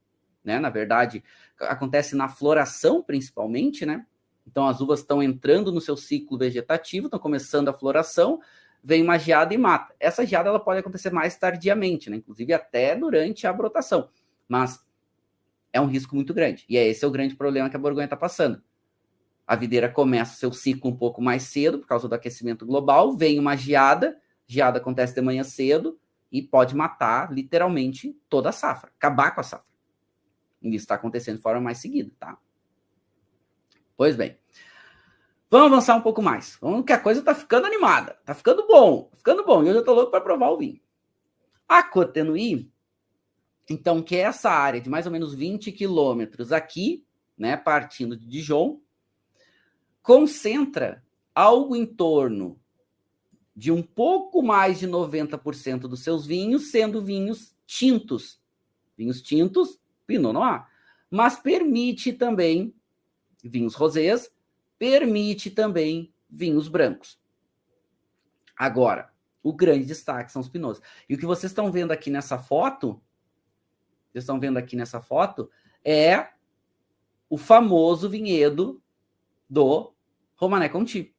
né? Na verdade, acontece na floração, principalmente, né? Então, as uvas estão entrando no seu ciclo vegetativo, estão começando a floração, vem uma geada e mata. Essa geada ela pode acontecer mais tardiamente, né? Inclusive até durante a brotação. Mas é um risco muito grande. E esse é o grande problema que a Borgonha está passando. A videira começa o seu ciclo um pouco mais cedo, por causa do aquecimento global, vem uma geada acontece de manhã cedo e pode matar, literalmente, toda a safra, acabar com a safra. E isso está acontecendo de forma mais seguida, tá? Pois bem. Vamos avançar um pouco mais. Vamos que a coisa está ficando animada. Está ficando bom. Ficando bom. E eu já estou louco para provar o vinho. A Côte-de-Nuit, então, que é essa área de mais ou menos 20 quilômetros aqui, né, partindo de Dijon, concentra algo em torno de um pouco mais de 90% dos seus vinhos sendo vinhos tintos. Vinhos tintos, Pinot Noir. Mas permite também vinhos rosés, permite também vinhos brancos. Agora, o grande destaque são os pinots. E o que vocês estão vendo aqui nessa foto, é o famoso vinhedo do Romanée Conti.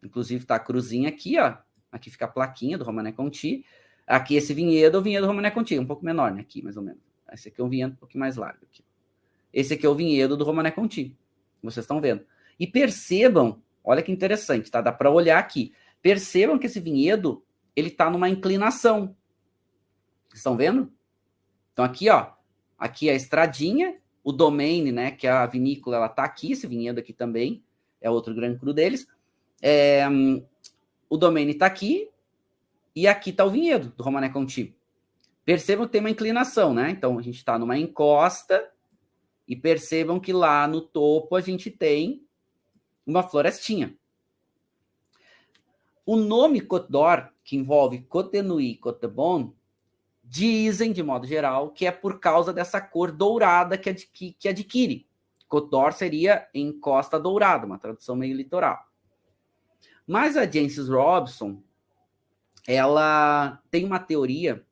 Inclusive tá a cruzinha aqui, ó. Aqui fica a plaquinha do Romanée Conti. Aqui esse vinhedo é o vinhedo do Romanée Conti, um pouco menor, né? Aqui, mais ou menos. Esse aqui é um vinhedo um pouquinho mais largo. Aqui. Esse aqui é o vinhedo do Romanée Conti. Vocês estão vendo. E percebam, olha que interessante, tá? Dá para olhar aqui. Percebam que esse vinhedo, ele tá numa inclinação. Vocês estão vendo? Então aqui, ó. Aqui é a estradinha, o domaine, né? Que é a vinícola, ela tá aqui. Esse vinhedo aqui também é outro Grand Cru deles. O domaine tá aqui. E aqui tá o vinhedo do Romanée Conti. Percebam que tem uma inclinação, né? Então a gente está numa encosta. E percebam que lá no topo a gente tem uma florestinha. O nome Côte d'Or, que envolve Côte-de-Nuit e Côte-de-Beaune, dizem, de modo geral, que é por causa dessa cor dourada que adquire. Côte d'Or seria encosta dourada, uma tradução meio litoral. Mas a Jancis Robson, ela tem uma teoria,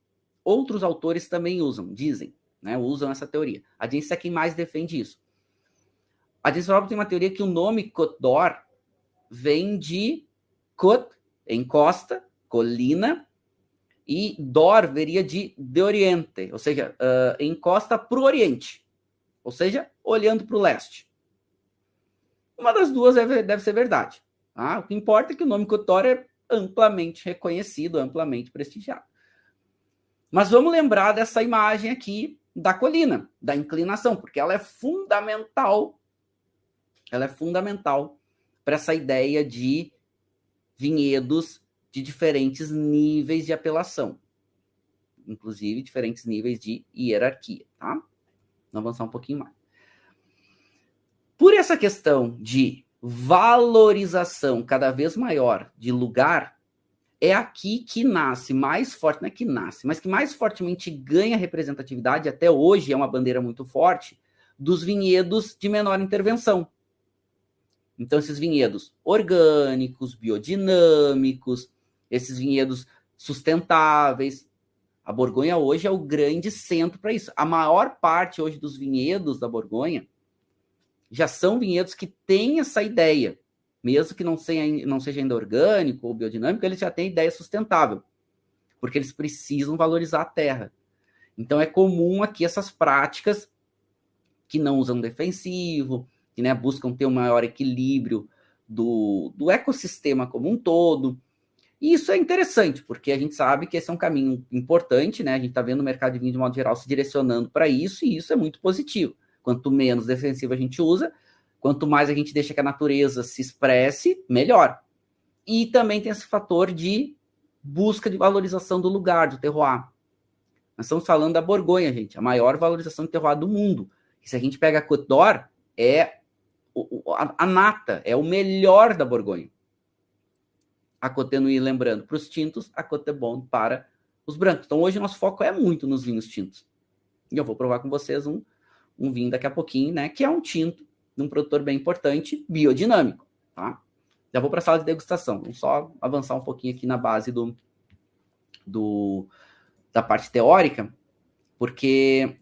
outros autores também dizem, né, usam essa teoria. A Jancis é quem mais defende isso. A Jancis Robson tem uma teoria que o nome Côte d'Or vem de Côte, encosta, colina, e d'Or veria de Oriente, ou seja, encosta para o Oriente, ou seja, olhando para o leste. Uma das duas deve ser verdade. Tá? O que importa é que o nome Côte d'Or é amplamente reconhecido, amplamente prestigiado. Mas vamos lembrar dessa imagem aqui da colina, da inclinação, porque ela é fundamental. Ela é fundamental para essa ideia de vinhedos de diferentes níveis de apelação, inclusive diferentes níveis de hierarquia, tá? Vamos avançar um pouquinho mais. Por essa questão de valorização cada vez maior de lugar, é aqui que nasce mais forte, não é que nasce, mas que mais fortemente ganha representatividade, até hoje é uma bandeira muito forte, dos vinhedos de menor intervenção. Então, esses vinhedos orgânicos, biodinâmicos, esses vinhedos sustentáveis. A Borgonha hoje é o grande centro para isso. A maior parte hoje dos vinhedos da Borgonha já são vinhedos que têm essa ideia. Mesmo que não seja ainda orgânico ou biodinâmico, eles já têm ideia sustentável. Porque eles precisam valorizar a terra. Então, é comum aqui essas práticas que não usam defensivo, que, né, buscam ter um maior equilíbrio do ecossistema como um todo. E isso é interessante, porque a gente sabe que esse é um caminho importante, né? A gente está vendo o mercado de vinho, de modo geral, se direcionando para isso, e isso é muito positivo. Quanto menos defensivo a gente usa, quanto mais a gente deixa que a natureza se expresse, melhor. E também tem esse fator de busca de valorização do lugar, do terroir. Nós estamos falando da Borgonha, gente, a maior valorização de terroir do mundo. E se a gente pega a Côte d'Or, é a nata, é o melhor da Borgonha. A Côte-de-Nuit, lembrando, para os tintos, a Côte-de-Beaune para os brancos. Então, hoje, o nosso foco é muito nos vinhos tintos. E eu vou provar com vocês um vinho daqui a pouquinho, né? Que é um tinto de um produtor bem importante, biodinâmico, tá? Já vou para a sala de degustação. Vamos só avançar um pouquinho aqui na base da parte teórica, porque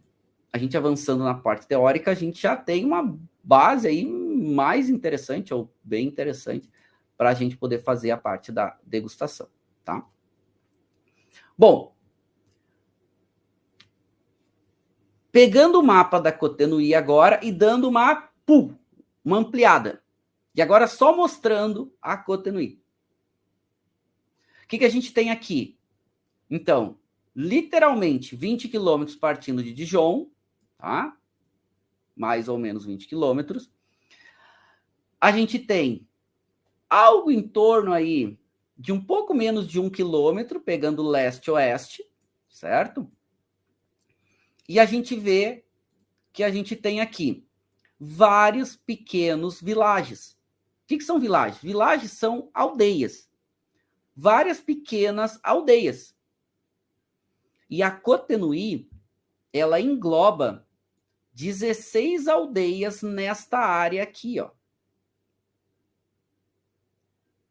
a gente avançando na parte teórica, a gente já tem uma base aí mais interessante, ou bem interessante, para a gente poder fazer a parte da degustação, tá? Bom, pegando o mapa da Côte-de-Nuit agora e dando uma ampliada. E agora só mostrando a Côte-de-Nuit. O que a gente tem aqui? Então, literalmente 20 quilômetros partindo de Dijon, tá? mais ou menos 20 quilômetros. A gente tem algo em torno aí de um pouco menos de 1 quilômetro, pegando leste-oeste, certo? E a gente vê que a gente tem aqui vários pequenos vilages. O que são vilages? Vilages são aldeias. Várias pequenas aldeias. E a Cotenui, ela engloba 16 aldeias nesta área aqui, ó.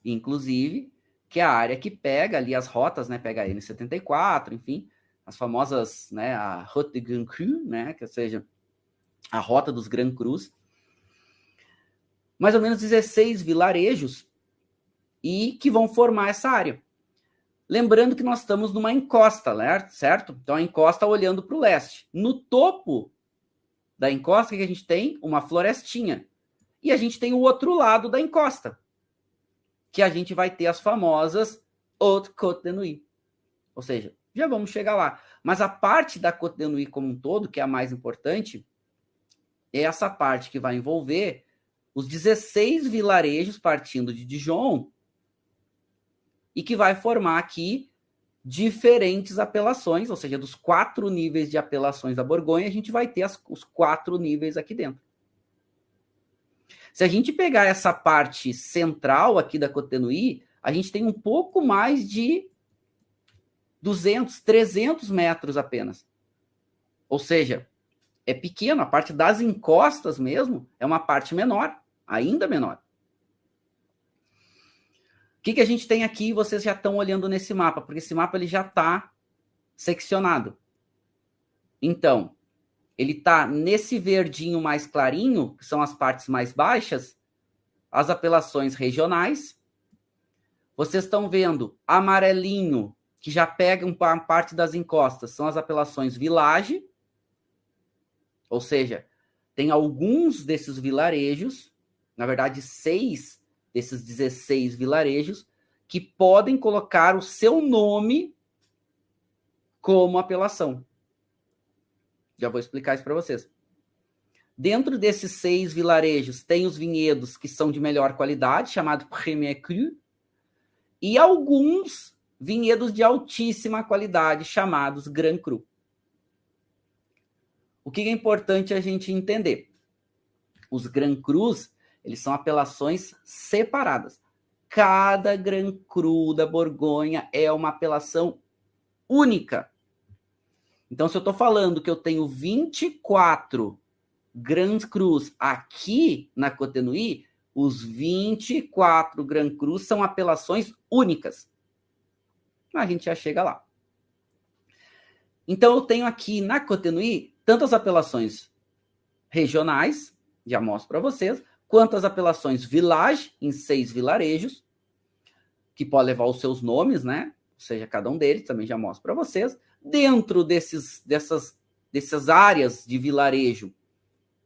Inclusive, que é a área que pega ali as rotas, né? Pega a N74, enfim, as famosas, né? A Route de Grand Cru, né? Que seja, a rota dos Grand Crus. Mais ou menos 16 vilarejos e que vão formar essa área. Lembrando que nós estamos numa encosta, né? Certo? Então, a encosta olhando para o leste. No topo da encosta, que a gente tem? Uma florestinha. E a gente tem o outro lado da encosta, que a gente vai ter as famosas Haute Côte de Nuit. Ou seja, já vamos chegar lá. Mas a parte da Côte de Nuit como um todo, que é a mais importante, é essa parte que vai envolver os 16 vilarejos partindo de Dijon e que vai formar aqui diferentes apelações, ou seja, dos 4 níveis de apelações da Borgonha, a gente vai ter os 4 níveis aqui dentro. Se a gente pegar essa parte central aqui da Côte de Nuit, a gente tem um pouco mais de 200, 300 metros apenas. Ou seja, é pequeno, a parte das encostas mesmo é uma parte menor, ainda menor. O que a gente tem aqui? Vocês já estão olhando nesse mapa, porque esse mapa ele já está seccionado. Então, ele está nesse verdinho mais clarinho, que são as partes mais baixas, as apelações regionais. Vocês estão vendo amarelinho, que já pega uma parte das encostas, são as apelações village. Ou seja, tem alguns desses vilarejos, na verdade 6 desses 16 vilarejos, que podem colocar o seu nome como apelação. Já vou explicar isso para vocês. Dentro desses 6 vilarejos, tem os vinhedos que são de melhor qualidade, chamado Premier Cru, e alguns vinhedos de altíssima qualidade, chamados Grand Cru. O que é importante a gente entender? Os Grand Crus, eles são apelações separadas. Cada Grand Cru da Borgonha é uma apelação única. Então, se eu estou falando que eu tenho 24 Grand Crus aqui na Côte de Nuit, os 24 Grand Crus são apelações únicas. A gente já chega lá. Então, eu tenho aqui na Côte de Nuit tantas apelações regionais, já mostro para vocês, quanto as apelações village, em 6 vilarejos, que pode levar os seus nomes, né? Ou seja, cada um deles, também já mostro para vocês. Dentro dessas áreas de vilarejo,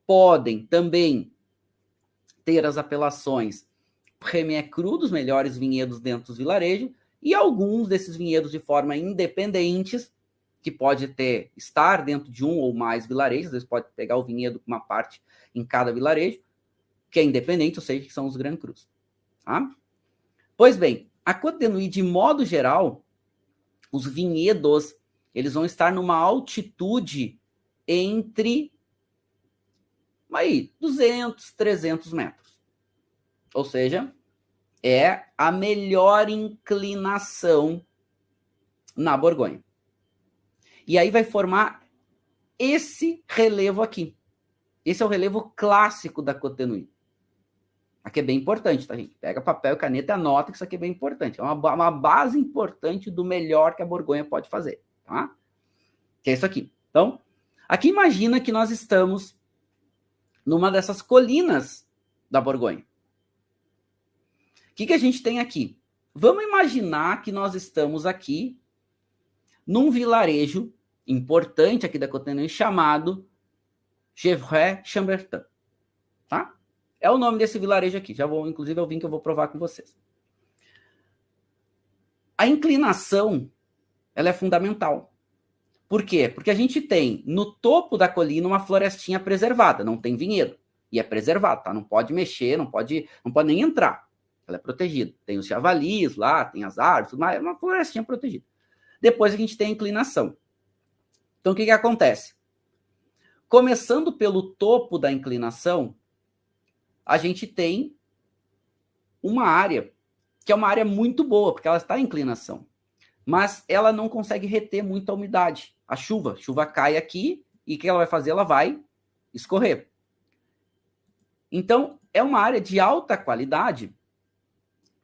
podem também ter as apelações Premier Cru, dos melhores vinhedos dentro dos vilarejos, e alguns desses vinhedos de forma independentes, que pode estar dentro de um ou mais vilarejos, às vezes pode pegar o vinhedo com uma parte em cada vilarejo, que é independente, ou seja, que são os Grand Crus. Tá? Pois bem, a Côte de Nuit, de modo geral, os vinhedos, eles vão estar numa altitude entre 200, 300 metros. Ou seja, é a melhor inclinação na Borgonha. E aí vai formar esse relevo aqui. Esse é o relevo clássico da Côte de Nuit. Aqui é bem importante, tá, gente? Pega papel e caneta e anota que isso aqui é bem importante. É uma base importante do melhor que a Borgonha pode fazer, tá? Que é isso aqui. Então, aqui imagina que nós estamos numa dessas colinas da Borgonha. O que a gente tem aqui? Vamos imaginar que nós estamos aqui num vilarejo importante aqui da Côte de Nuit chamado Gevrey-Chambertin, tá? É o nome desse vilarejo aqui. Já vou, inclusive, é o vinho que eu vou provar com vocês. A inclinação, ela é fundamental, Por quê? Porque a gente tem no topo da colina uma florestinha preservada, não tem vinhedo. E é preservado, tá? Não pode mexer, não pode nem entrar. Ela é protegida. Tem os javalis lá, tem as árvores, mas é uma florestinha protegida. Depois a gente tem a inclinação. Então, o que acontece? Começando pelo topo da inclinação, a gente tem uma área que é uma área muito boa, porque ela está em inclinação. Mas ela não consegue reter muita umidade. A chuva cai aqui e o que ela vai fazer? Ela vai escorrer. Então, é uma área de alta qualidade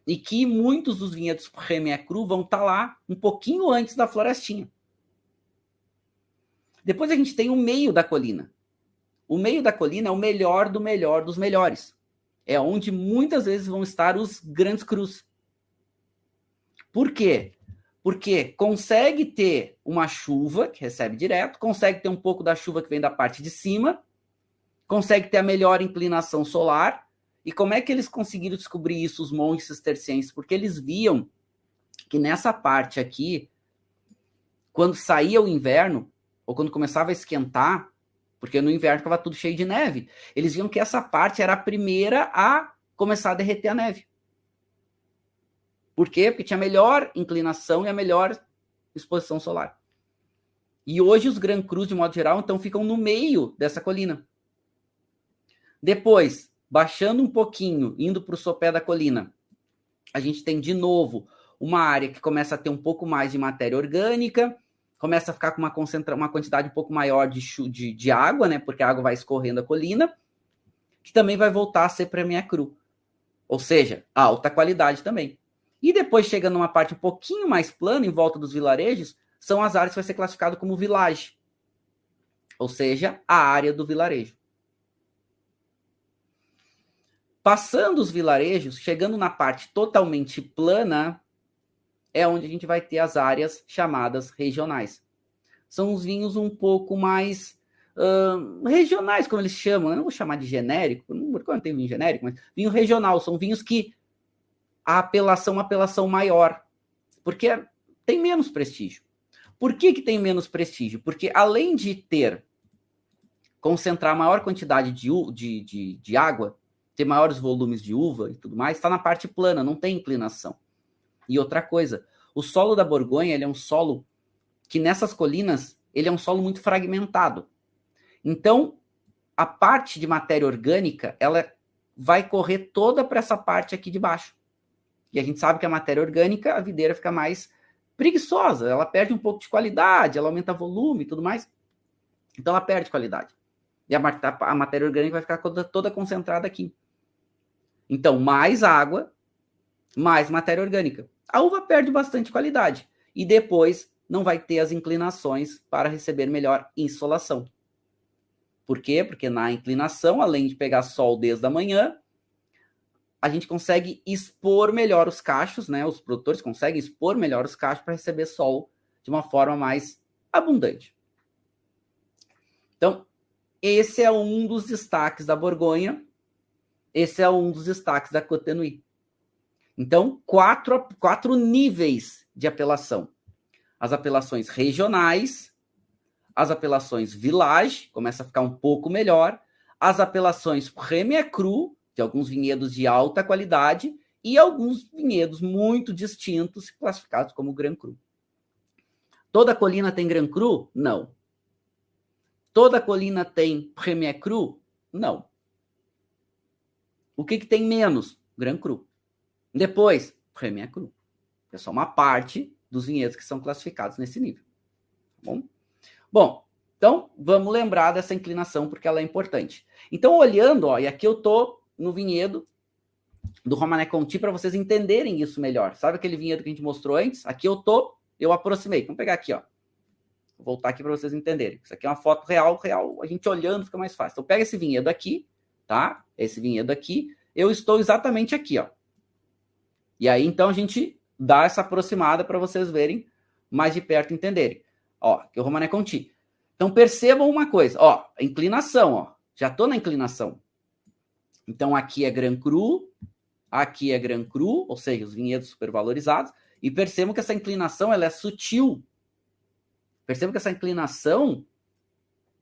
e que muitos dos vinhedos Premier Cru vão estar lá um pouquinho antes da florestinha. Depois a gente tem o meio da colina. O meio da colina é o melhor do melhor dos melhores. É onde muitas vezes vão estar os grandes crus. Por quê? Porque consegue ter uma chuva que recebe direto, consegue ter um pouco da chuva que vem da parte de cima, consegue ter a melhor inclinação solar. E como é que eles conseguiram descobrir isso, os monges cistercienses? Porque eles viam que nessa parte aqui, quando saía o inverno, ou quando começava a esquentar, porque no inverno ficava tudo cheio de neve, eles viam que essa parte era a primeira a começar a derreter a neve. Por quê? Porque tinha a melhor inclinação e a melhor exposição solar. E hoje os Grand Crus, de modo geral, então ficam no meio dessa colina. Depois, baixando um pouquinho, indo para o sopé da colina, a gente tem de novo uma área que começa a ter um pouco mais de matéria orgânica, começa a ficar com uma quantidade um pouco maior de água, né? Porque a água vai escorrendo a colina, que também vai voltar a ser Premier Cru. Ou seja, alta qualidade também. E depois, chegando numa parte um pouquinho mais plana, em volta dos vilarejos, são as áreas que vai ser classificado como village. Ou seja, a área do vilarejo. Passando os vilarejos, chegando na parte totalmente plana, é onde a gente vai ter as áreas chamadas regionais. São os vinhos um pouco mais regionais, como eles chamam. Eu não vou chamar de genérico, porque não tem vinho genérico, mas vinho regional. São vinhos que a apelação é uma apelação maior, porque tem menos prestígio. Por que tem menos prestígio? Porque além de concentrar maior quantidade de água, ter maiores volumes de uva e tudo mais, está na parte plana, não tem inclinação. E outra coisa, o solo da Borgonha, ele é um solo que nessas colinas, ele é um solo muito fragmentado. Então, a parte de matéria orgânica, ela vai correr toda para essa parte aqui de baixo. E a gente sabe que a matéria orgânica, a videira fica mais preguiçosa, ela perde um pouco de qualidade, ela aumenta volume e tudo mais. Então, ela perde qualidade. E a matéria orgânica vai ficar toda concentrada aqui. Então, mais água, mais matéria orgânica. A uva perde bastante qualidade. E depois não vai ter as inclinações para receber melhor insolação. Por quê? Porque na inclinação, além de pegar sol desde a manhã, a gente consegue expor melhor os cachos, né? Os produtores conseguem expor melhor os cachos para receber sol de uma forma mais abundante. Então, esse é um dos destaques da Borgonha. Esse é um dos destaques da Côte de Nuits. Então, quatro níveis de apelação. As apelações regionais, as apelações village, começa a ficar um pouco melhor, as apelações Premier Cru, de alguns vinhedos de alta qualidade, e alguns vinhedos muito distintos, classificados como Grand Cru. Toda colina tem Grand Cru? Não. Toda colina tem Premier Cru? Não. O que tem menos? Grand Cru. Depois, Premier Cru. É só uma parte dos vinhedos que são classificados nesse nível. Tá bom? Bom, então vamos lembrar dessa inclinação porque ela é importante. Então, olhando, ó, e aqui eu tô no vinhedo do Romanée Conti para vocês entenderem isso melhor. Sabe aquele vinhedo que a gente mostrou antes? Aqui eu aproximei. Vamos pegar aqui, ó. Vou voltar aqui para vocês entenderem. Isso aqui é uma foto real, a gente olhando fica mais fácil. Então, pega esse vinhedo aqui, tá? Esse vinhedo aqui, eu estou exatamente aqui, ó. E aí, então, a gente dá essa aproximada para vocês verem mais de perto e entenderem. Ó, aqui é o Romanée Conti. Então, percebam uma coisa, ó, a inclinação, ó. Já estou na inclinação. Então, aqui é Grand Cru, aqui é Grand Cru, ou seja, os vinhedos supervalorizados. E percebam que essa inclinação, ela é sutil. Perceba que essa inclinação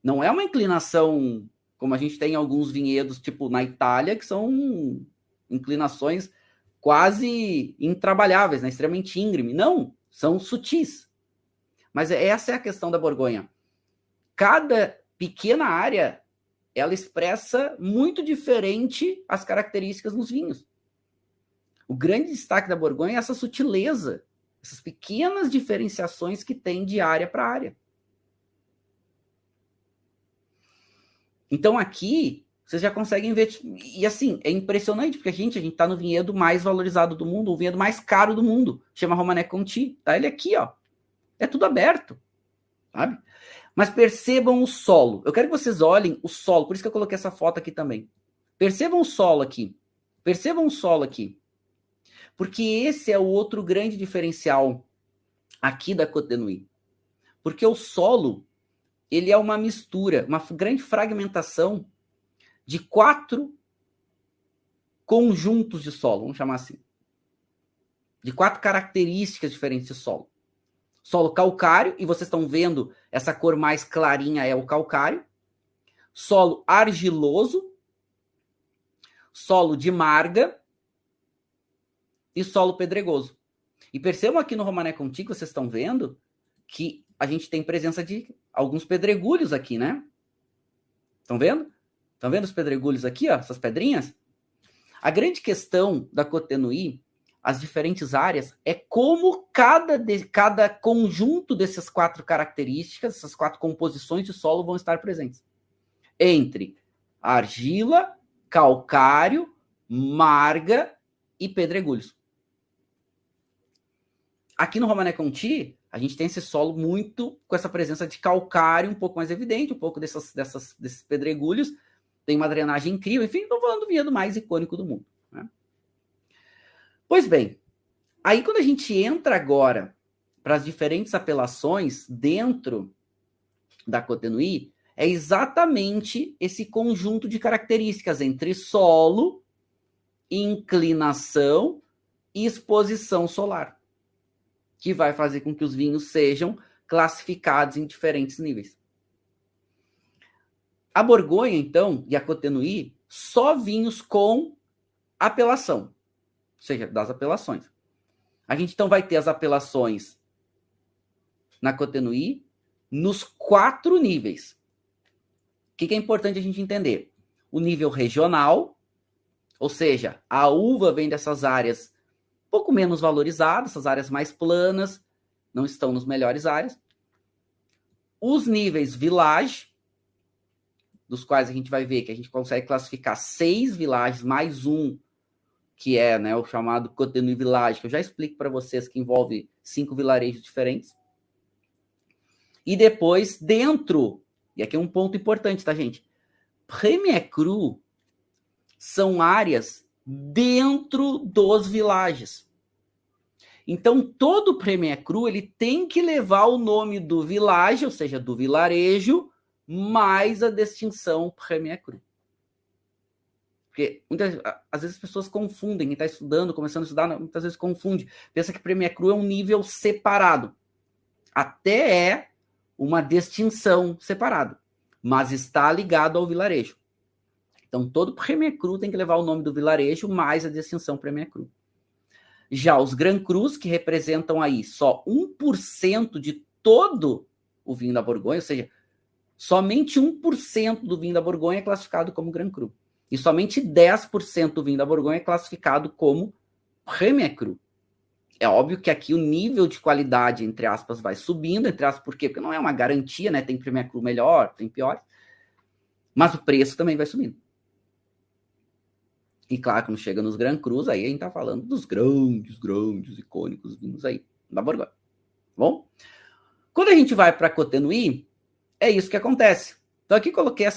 não é uma inclinação como a gente tem em alguns vinhedos, tipo na Itália, que são inclinações quase intrabalháveis, né? Extremamente íngreme. Não, são sutis. Mas essa é a questão da Borgonha. Cada pequena área, ela expressa muito diferente as características nos vinhos. O grande destaque da Borgonha é essa sutileza, essas pequenas diferenciações que tem de área para área. Então aqui, vocês já conseguem ver, e assim, é impressionante, porque a gente está no vinhedo mais valorizado do mundo, o vinhedo mais caro do mundo, chama Romanée Conti, tá? Ele aqui, ó, é tudo aberto, sabe? Mas percebam o solo, eu quero que vocês olhem o solo, por isso que eu coloquei essa foto aqui também. Percebam o solo aqui, porque esse é o outro grande diferencial aqui da Côte de Nuits, porque o solo, ele é uma mistura, uma grande fragmentação de 4 conjuntos de solo, vamos chamar assim. De 4 características diferentes de solo. Solo calcário, e vocês estão vendo essa cor mais clarinha é o calcário. Solo argiloso. Solo de marga. E solo pedregoso. E percebam aqui no Romanée Conti que vocês estão vendo que a gente tem presença de alguns pedregulhos aqui, né? Estão vendo? Estão vendo os pedregulhos aqui, ó, essas pedrinhas? A grande questão da Côte de Nuits, as diferentes áreas, é como cada conjunto dessas 4 características, essas 4 composições de solo vão estar presentes. Entre argila, calcário, marga e pedregulhos. Aqui no Romanée Conti, a gente tem esse solo muito com essa presença de calcário um pouco mais evidente, um pouco desses pedregulhos, tem uma drenagem incrível, enfim, estou falando do vinhedo mais icônico do mundo. Né? Pois bem, aí quando a gente entra agora para as diferentes apelações dentro da Côte de Nuits, é exatamente esse conjunto de características entre solo, inclinação e exposição solar, que vai fazer com que os vinhos sejam classificados em diferentes níveis. A Borgonha, então, e a Côte de Nuits, só vinhos com apelação, ou seja, das apelações. A gente, então, vai ter as apelações na Côte de Nuits nos 4 níveis. O que é importante a gente entender? O nível regional, ou seja, a uva vem dessas áreas um pouco menos valorizadas, essas áreas mais planas, não estão nos melhores áreas. Os níveis village, dos quais a gente vai ver que a gente consegue classificar 6 villages, mais um, que é, né, o chamado Côte de Nuits Village, que eu já explico para vocês, que envolve 5 vilarejos diferentes. E depois, dentro, e aqui é um ponto importante, tá, gente? Premier Cru são áreas dentro dos villages. Então, todo Premier Cru, ele tem que levar o nome do village, ou seja, do vilarejo, mais a distinção Premier Cru. Porque às vezes as pessoas confundem, quem está estudando, começando a estudar, muitas vezes confunde. Pensa que Premier Cru é um nível separado. Até é uma distinção separada, mas está ligado ao vilarejo. Então, todo Premier Cru tem que levar o nome do vilarejo mais a distinção Premier Cru. Já os Grand Crus, que representam aí só 1% de todo o vinho da Borgonha, ou seja, somente 1% do vinho da Borgonha é classificado como Grand Cru. E somente 10% do vinho da Borgonha é classificado como Premier Cru. É óbvio que aqui o nível de qualidade, entre aspas, vai subindo, entre aspas, por quê? Porque não é uma garantia, né? Tem Premier Cru melhor, tem pior. Mas o preço também vai subindo. E claro, quando chega nos Grand Crus, aí a gente tá falando dos grandes, icônicos vinhos aí da Borgonha. Bom? Quando a gente vai para Côte de Nuits, é isso que acontece. Então aqui coloquei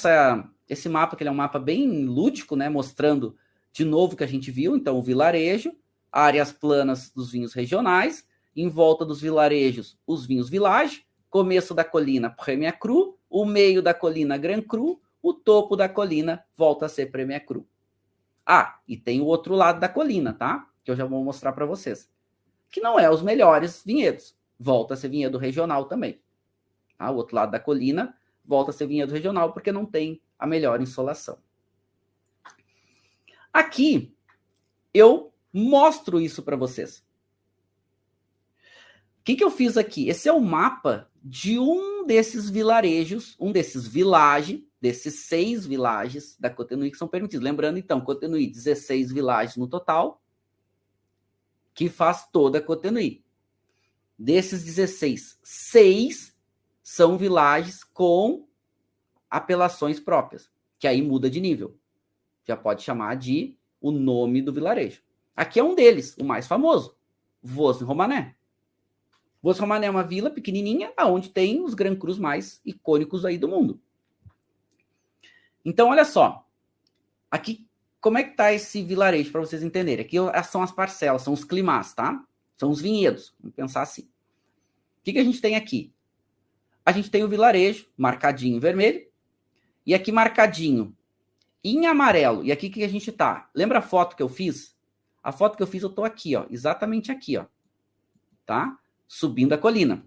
esse mapa, que ele é um mapa bem lúdico, né? Mostrando de novo o que a gente viu. Então o vilarejo, áreas planas dos vinhos regionais, em volta dos vilarejos, os vinhos village, começo da colina Premier Cru, o meio da colina Grand Cru, o topo da colina volta a ser Premier Cru. Ah, e tem o outro lado da colina, tá? Que eu já vou mostrar para vocês. Que não é os melhores vinhedos. Volta a ser vinhedo regional também. Tá? O outro lado da colina volta a ser vinhedo regional porque não tem a melhor insolação. Aqui eu mostro isso para vocês. O que eu fiz aqui? Esse é o mapa de um desses vilarejos, um desses villages, desses 6 villages da Cotenouille que são permitidos. Lembrando, então, Cotenouille, 16 villages no total, que faz toda a Cotenouille. Desses 16, 6 são villages com apelações próprias, que aí muda de nível. Já pode chamar de o nome do vilarejo. Aqui é um deles, o mais famoso, Vosne-Romanée. Vosne-Romanée é uma vila pequenininha, onde tem os Grand Crus mais icônicos aí do mundo. Então, olha só. Aqui, como é que tá esse vilarejo, para vocês entenderem? Aqui são as parcelas, são os climats, tá? São os vinhedos, vamos pensar assim. O que a gente tem aqui? A gente tem o vilarejo, marcadinho em vermelho, e aqui marcadinho em amarelo. E aqui que a gente tá? Lembra a foto que eu fiz? A foto que eu fiz, eu tô aqui, ó, exatamente aqui, ó. Tá? Subindo a colina.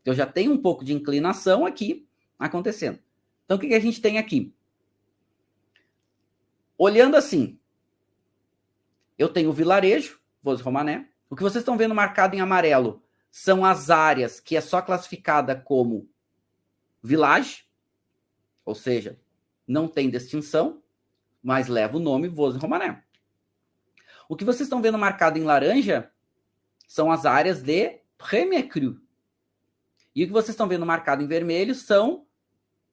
Eu já tenho um pouco de inclinação aqui acontecendo. Então, o que a gente tem aqui? Olhando assim, eu tenho o vilarejo, Vosne-Romanée. O que vocês estão vendo marcado em amarelo são as áreas que é só classificada como village, ou seja, não tem distinção, mas leva o nome Vosne-Romanée. O que vocês estão vendo marcado em laranja são as áreas de Premier Cru. E o que vocês estão vendo marcado em vermelho são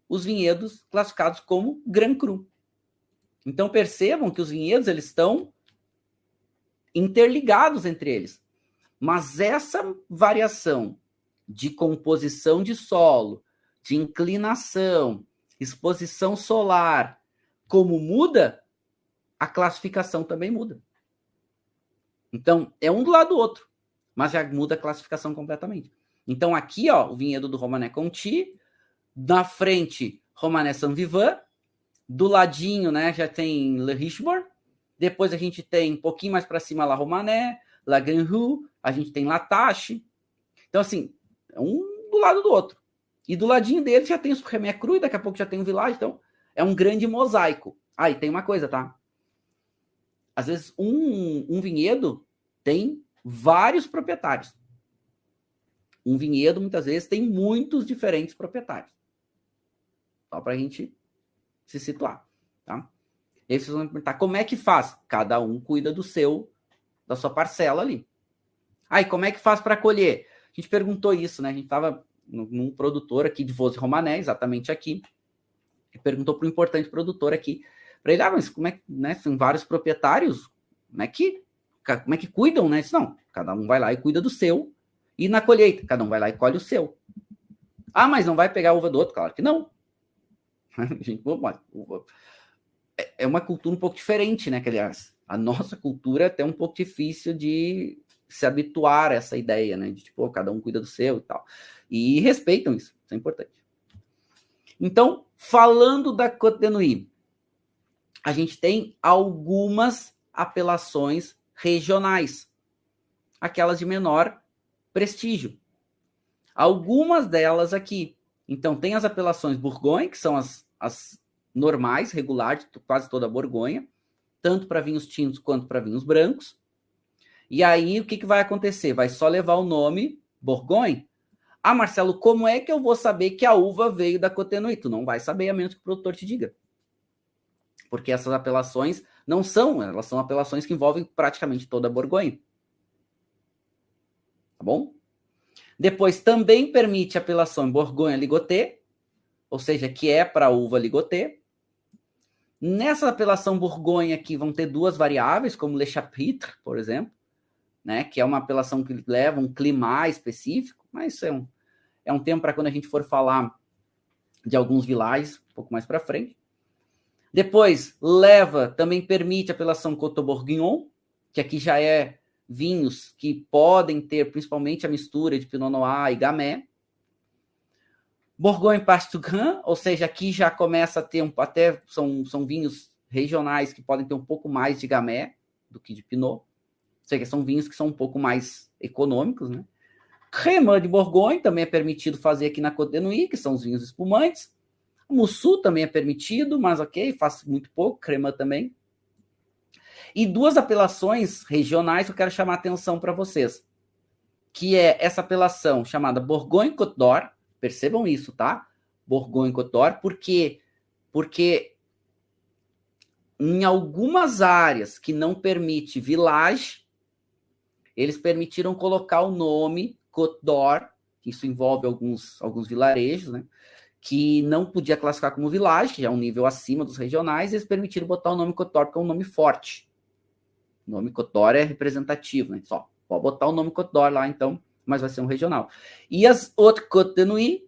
os vinhedos classificados como Grand Cru. Então percebam que os vinhedos eles estão interligados entre eles. Mas essa variação de composição de solo, de inclinação, exposição solar, como muda, a classificação também muda. Então, é um do lado do outro, mas já muda a classificação completamente. Então, aqui, ó, o vinhedo do Romanée-Conti, na frente, Romanée-Saint-Vivant, do ladinho, né, já tem Le Richemont, depois a gente tem um pouquinho mais para cima La Romanée, La Grande-Rue, a gente tem La Tâche. Então, assim, um do lado do outro. E do ladinho dele já tem os Premier Cru, e daqui a pouco já tem o Village, então é um grande mosaico. Ah, e tem uma coisa, tá? Às vezes um vinhedo tem vários proprietários. Um vinhedo, muitas vezes, tem muitos diferentes proprietários. Só para a gente se situar, tá? E aí vocês vão me perguntar, como é que faz? Cada um cuida da sua parcela ali. E como é que faz para colher? A gente perguntou isso, né? A gente estava num produtor aqui de Vosne-Romanée, exatamente aqui, e perguntou para um importante produtor aqui, para ele, mas como é que, né, são vários proprietários, como é que cuidam, né? Disse, não, cada um vai lá e cuida do seu, e na colheita, cada um vai lá e colhe o seu. Mas não vai pegar a uva do outro? Claro que não. É uma cultura um pouco diferente, né? Que, aliás, a nossa cultura é até um pouco difícil de se habituar a essa ideia, né? De tipo, cada um cuida do seu e tal. E respeitam isso é importante. Então, falando da Cotenouille, a gente tem algumas apelações regionais, aquelas de menor prestígio. Algumas delas aqui. Então, tem as apelações Bourgogne, que são as normais, regulares, de quase toda a Borgonha, tanto para vinhos tintos quanto para vinhos brancos. E aí, o que vai acontecer? Vai só levar o nome Bourgogne? Marcelo, como é que eu vou saber que a uva veio da Cotenouille? Tu não vai saber, a menos que o produtor te diga. Porque essas apelações não são, elas são apelações que envolvem praticamente toda a Borgonha. Tá bom? Depois, também permite apelação em Bourgogne Ligoté, ou seja, que é para a uva Ligoté. Nessa apelação Bourgogne aqui vão ter duas variáveis, como Le Chapitre, por exemplo, né, que é uma apelação que leva um clima específico, mas isso é um tema para quando a gente for falar de alguns villages, um pouco mais para frente. Depois, também permite a apelação Coteaux Bourguignon, que aqui já é vinhos que podem ter principalmente a mistura de Pinot Noir e Gamay. Bourgogne Pastougrin, ou seja, aqui já começa a ter até são vinhos regionais que podem ter um pouco mais de Gamay do que de Pinot. Ou seja, são vinhos que são um pouco mais econômicos, né? Cremant de Bourgogne também é permitido fazer aqui na Côte de Nuits, que são os vinhos espumantes. Moussu também é permitido, mas ok, faço muito pouco. Cremant também. E duas apelações regionais que eu quero chamar a atenção para vocês, que é essa apelação chamada Bourgogne-Côte d'Or. Percebam isso, tá? Bourgogne-Côte d'Or, porque em algumas áreas que não permite village, eles permitiram colocar o nome Côte d'Or, isso envolve alguns vilarejos, né? Que não podia classificar como village, que é um nível acima dos regionais, eles permitiram botar o nome Côte d'Or, porque é um nome forte. O nome Côte d'Or é representativo, né? Só pode botar o nome Côte d'Or lá, então, mas vai ser um regional. E as Haute Côte de Nuits,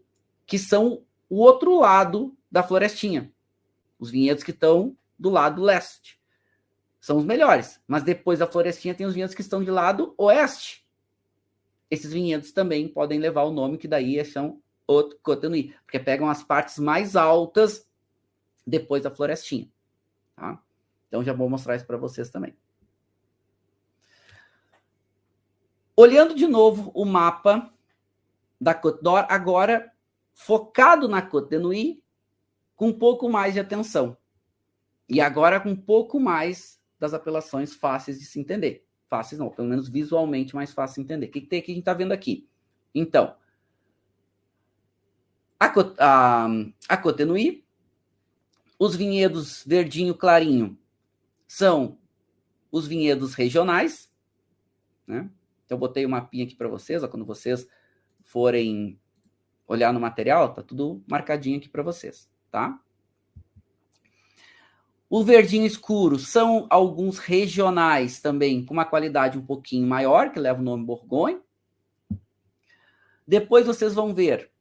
que são o outro lado da florestinha. Os vinhedos que estão do lado leste. São os melhores. Mas depois da florestinha tem os vinhedos que estão de lado oeste. Esses vinhedos também podem levar o nome, que daí são Haute Côte de Nuits, porque pegam as partes mais altas depois da florestinha. Tá? Então já vou mostrar isso para vocês também. Olhando de novo o mapa da Côte d'Or, agora focado na Côte de Nuits, com um pouco mais de atenção. E agora com um pouco mais das apelações fáceis de se entender. Fáceis não, pelo menos visualmente mais fácil de entender. O que tem aqui que a gente está vendo aqui? Então, a Côte de Nuits, os vinhedos verdinho clarinho são os vinhedos regionais, né? Então, eu botei um mapinha aqui para vocês, ó, quando vocês forem olhar no material, tá tudo marcadinho aqui para vocês, tá? O verdinho escuro são alguns regionais também, com uma qualidade um pouquinho maior, que leva o nome Bourgogne. Depois vocês vão ver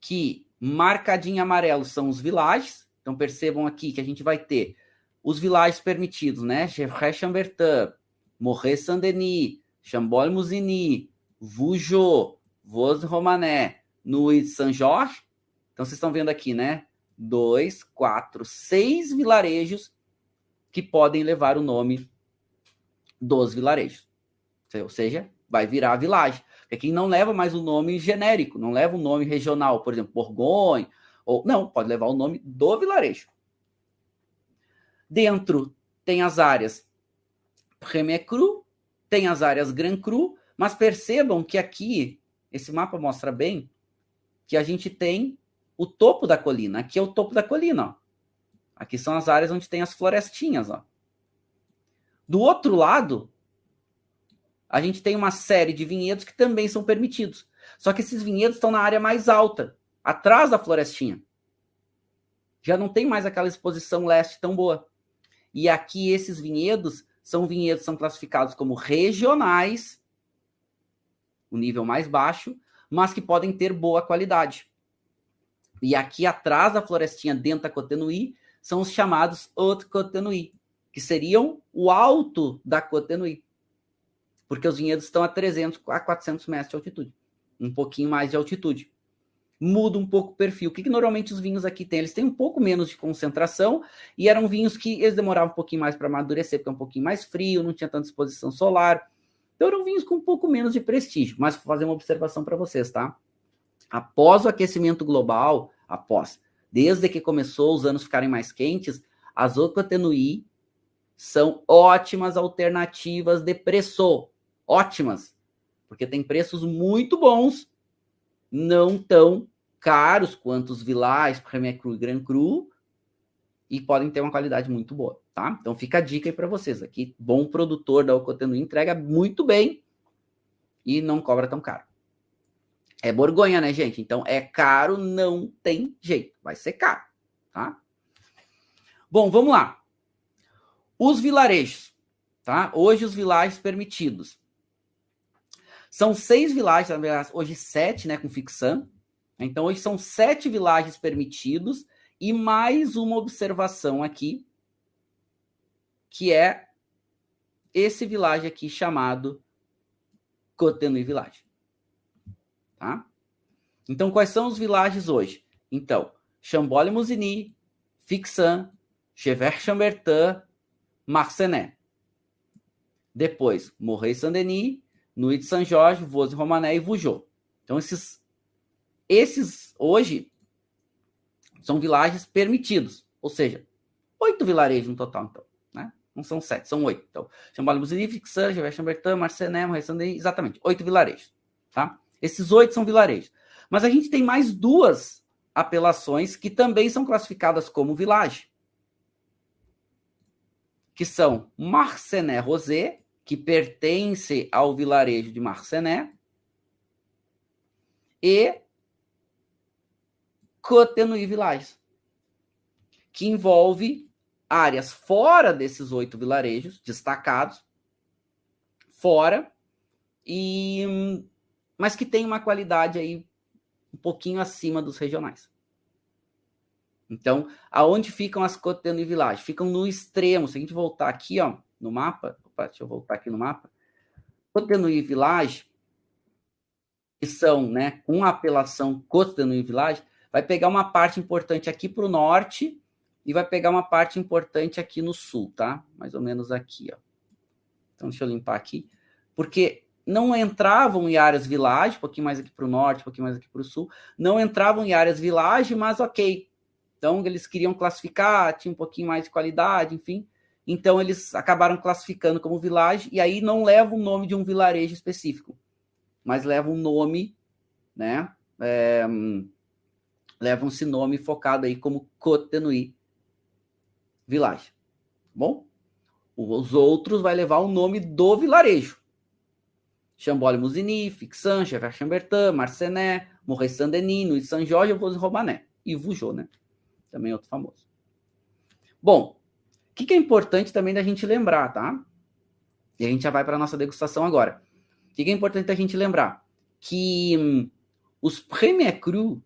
que marcadinho amarelo são os villages. Então, percebam aqui que a gente vai ter os villages permitidos, né? Gevrey-Chambertin, Moret-Saint-Denis, Chambol-Musigny, Vougeot, Vosne-Romanée, Nuits-Saint-Georges. Então, vocês estão vendo aqui, né? 2, 4, 6 vilarejos que podem levar o nome dos vilarejos. Ou seja, vai virar village. Porque aqui não leva mais o nome genérico, não leva o nome regional, por exemplo, Bourgogne, ou não, pode levar o nome do vilarejo. Dentro tem as áreas Premier Cru, tem as áreas Grand Cru, mas percebam que aqui, esse mapa mostra bem, que a gente tem o topo da colina. Aqui é o topo da colina, ó. Aqui são as áreas onde tem as florestinhas, ó. Do outro lado, a gente tem uma série de vinhedos que também são permitidos. Só que esses vinhedos estão na área mais alta, atrás da florestinha. Já não tem mais aquela exposição leste tão boa. E aqui esses vinhedos são classificados como regionais, o nível mais baixo, mas que podem ter boa qualidade. E aqui atrás da florestinha, dentro da Côte de Nuits, são os chamados Haute Côte de Nuits, que seriam o alto da Côte de Nuits. Porque os vinhedos estão a 300 a 400 metros de altitude. Um pouquinho mais de altitude. Muda um pouco o perfil. O que normalmente os vinhos aqui têm? Eles têm um pouco menos de concentração e eram vinhos que eles demoravam um pouquinho mais para amadurecer, porque é um pouquinho mais frio, não tinha tanta exposição solar. Então eram vinhos com um pouco menos de prestígio. Mas vou fazer uma observação para vocês, tá? Após o aquecimento global, desde que começou os anos ficarem mais quentes, as Haute Côte de Nuits são ótimas alternativas de preço. Ótimas. Porque tem preços muito bons, não tão caros quanto os villages, Premier Cru e Grand Cru, e podem ter uma qualidade muito boa, tá? Então fica a dica aí para vocês. Aqui, bom produtor da Haute Côte de Nuits entrega muito bem e não cobra tão caro. É Borgonha, né, gente? Então é caro, não tem jeito. Vai ser caro, tá? Bom, vamos lá. Os vilarejos, tá? Hoje os villages permitidos. São 6 villages, na verdade, hoje 7, né, com Fixin. Então hoje são 7 villages permitidos e mais uma observação aqui, que é esse village aqui chamado Côte de Nuits Village. Tá? Então, quais são os villages hoje? Então, Chambol-Musigny, Fixin, Gevrey-Chambertin, Marcenais. Depois, Moret-Saint-Denis, Nuit de Saint-Georges, Vosne-Romanée e Vougeot. Então, esses hoje são vilages permitidos, ou seja, 8 vilarejos no total, então, né? Não são 7, são 8. Então, Chambord-Musigny, Fixan, Gervais-Chambertin, Marcenais, Morey-Saint-Denis, exatamente, 8 vilarejos, tá? Esses 8 são vilarejos. Mas a gente tem mais 2 apelações que também são classificadas como village, que são Marcenais-Rosé, que pertence ao vilarejo de Marcenais, e Côte-de-Nuit Village, que envolve áreas fora desses 8 vilarejos destacados, fora, mas que tem uma qualidade aí um pouquinho acima dos regionais. Então, aonde ficam as Côte-de-Nuit Village? Ficam no extremo. Se a gente voltar aqui, ó, no mapa, deixa eu voltar aqui no mapa. Côte-de-Nuit Village, que são, né, com a apelação Côte-de-Nuit Village, vai pegar uma parte importante aqui para o norte e vai pegar uma parte importante aqui no sul, tá? Mais ou menos aqui, ó. Então, deixa eu limpar aqui. Porque não entravam em áreas village, um pouquinho mais aqui para o norte, um pouquinho mais aqui para o sul, não entravam em áreas village, mas ok. Então, eles queriam classificar, tinha um pouquinho mais de qualidade, enfim. Então, eles acabaram classificando como village, e aí não leva o nome de um vilarejo específico, mas leva um nome, né? Levam esse nome focado aí como Côte-de-Nuit Village. Bom? Os outros vai levar o nome do vilarejo. Chambord-Musigny, Fixan, Gervais-Chambertin, Marcenais, Morey-Saint-Denis, Nuit de Saint-Georges, Vosne-Romanée e Vougeot, né? Também outro famoso. Bom, o que é importante também da gente lembrar, tá? E a gente já vai para a nossa degustação agora. O que é importante da gente lembrar? Que os Premier Cru,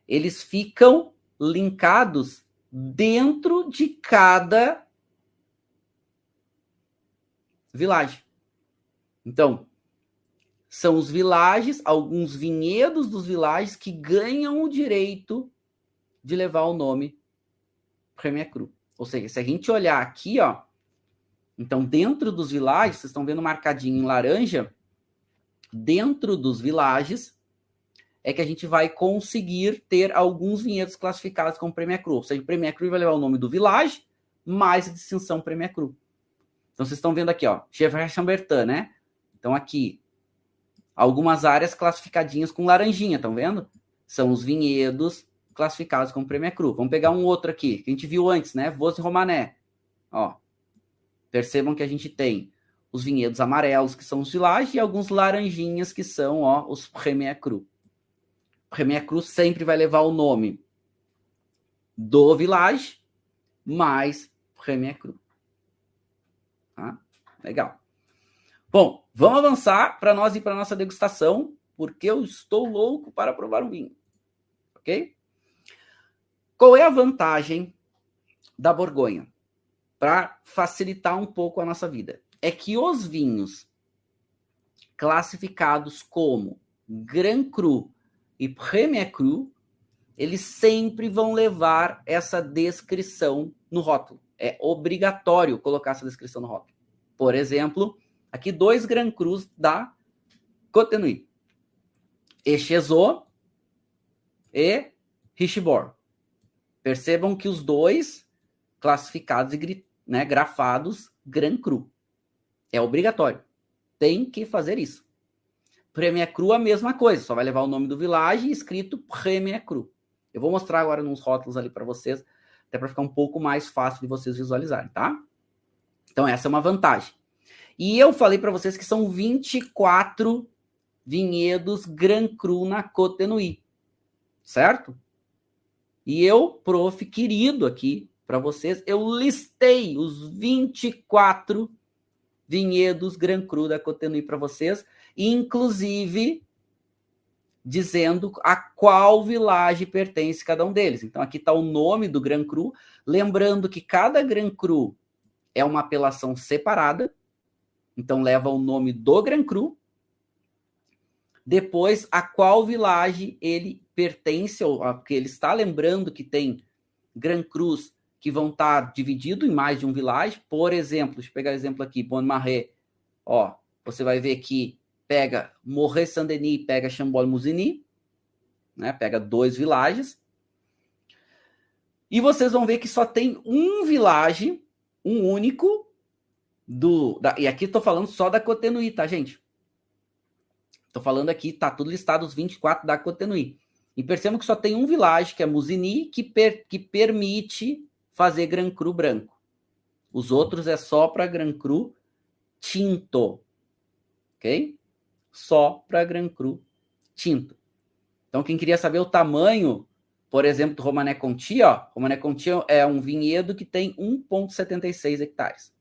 eles ficam linkados dentro de cada village. Então, são os villages, alguns vinhedos dos villages que ganham o direito de levar o nome Premier Cru. Ou seja, se a gente olhar aqui, ó, então dentro dos villages, vocês estão vendo marcadinho em laranja, dentro dos villages é que a gente vai conseguir ter alguns vinhedos classificados como Premier Cru. Ou seja, o Premier Cru vai levar o nome do village, mais a distinção Premier Cru. Então, vocês estão vendo aqui, ó, Gervais-Chambertin, né? Então, aqui, algumas áreas classificadinhas com laranjinha, estão vendo? São os vinhedos classificados como Premier Cru. Vamos pegar um outro aqui, que a gente viu antes, né? Vosne-Romanée. Ó, percebam que a gente tem os vinhedos amarelos, que são os villages, e alguns laranjinhas, que são, ó, os Premier Cru. Premier Cru sempre vai levar o nome do village mais Premier Cru. Tá? Legal. Bom, vamos avançar para nós ir para a nossa degustação, porque eu estou louco para provar um vinho. Ok? Qual é a vantagem da Borgonha? Para facilitar um pouco a nossa vida. É que os vinhos classificados como Grand Cru e Premier Cru, eles sempre vão levar essa descrição no rótulo. É obrigatório colocar essa descrição no rótulo. Por exemplo, aqui 2 Grand Crus da Côte-de-Nuit. Echezot e Richibord. Percebam que os dois classificados e, né, grafados Grand Cru. É obrigatório. Tem que fazer isso. Premier Cru a mesma coisa. Só vai levar o nome do village escrito Premier Cru. Eu vou mostrar agora nos rótulos ali para vocês, até para ficar um pouco mais fácil de vocês visualizarem, tá? Então essa é uma vantagem. E eu falei para vocês que são 24 vinhedos Grand Cru na Côte-de-Nuit, certo? E eu, prof. querido aqui, para vocês, eu listei os 24 vinhedos Grand Cru da Côte-de-Nuit para vocês, inclusive dizendo a qual village pertence cada um deles. Então aqui está o nome do Grand Cru, lembrando que cada Grand Cru é uma apelação separada, então leva o nome do Grand Cru, depois a qual village ele pertence, ou porque ele está lembrando que tem Grand Crus que vão estar divididos em mais de um village. Por exemplo, deixa eu pegar o exemplo aqui, Bonne Marais, ó, você vai ver que pega Morret Saint-Denis e pega Chambord-Musigny, né? Pega 2 villages. E vocês vão ver que só tem um village, um único, e aqui estou falando só da Cotenui, tá, gente? Estou falando aqui, tá tudo listado os 24 da Cotenui. E percebam que só tem um village, que é Musigny, que permite fazer Grand Cru branco. Os outros é só para Grand Cru tinto. Ok? Só para Grand Cru tinto. Então, quem queria saber o tamanho, por exemplo, do Romanée Conti, ó, Romanée Conti é um vinhedo que tem 1,76 hectares.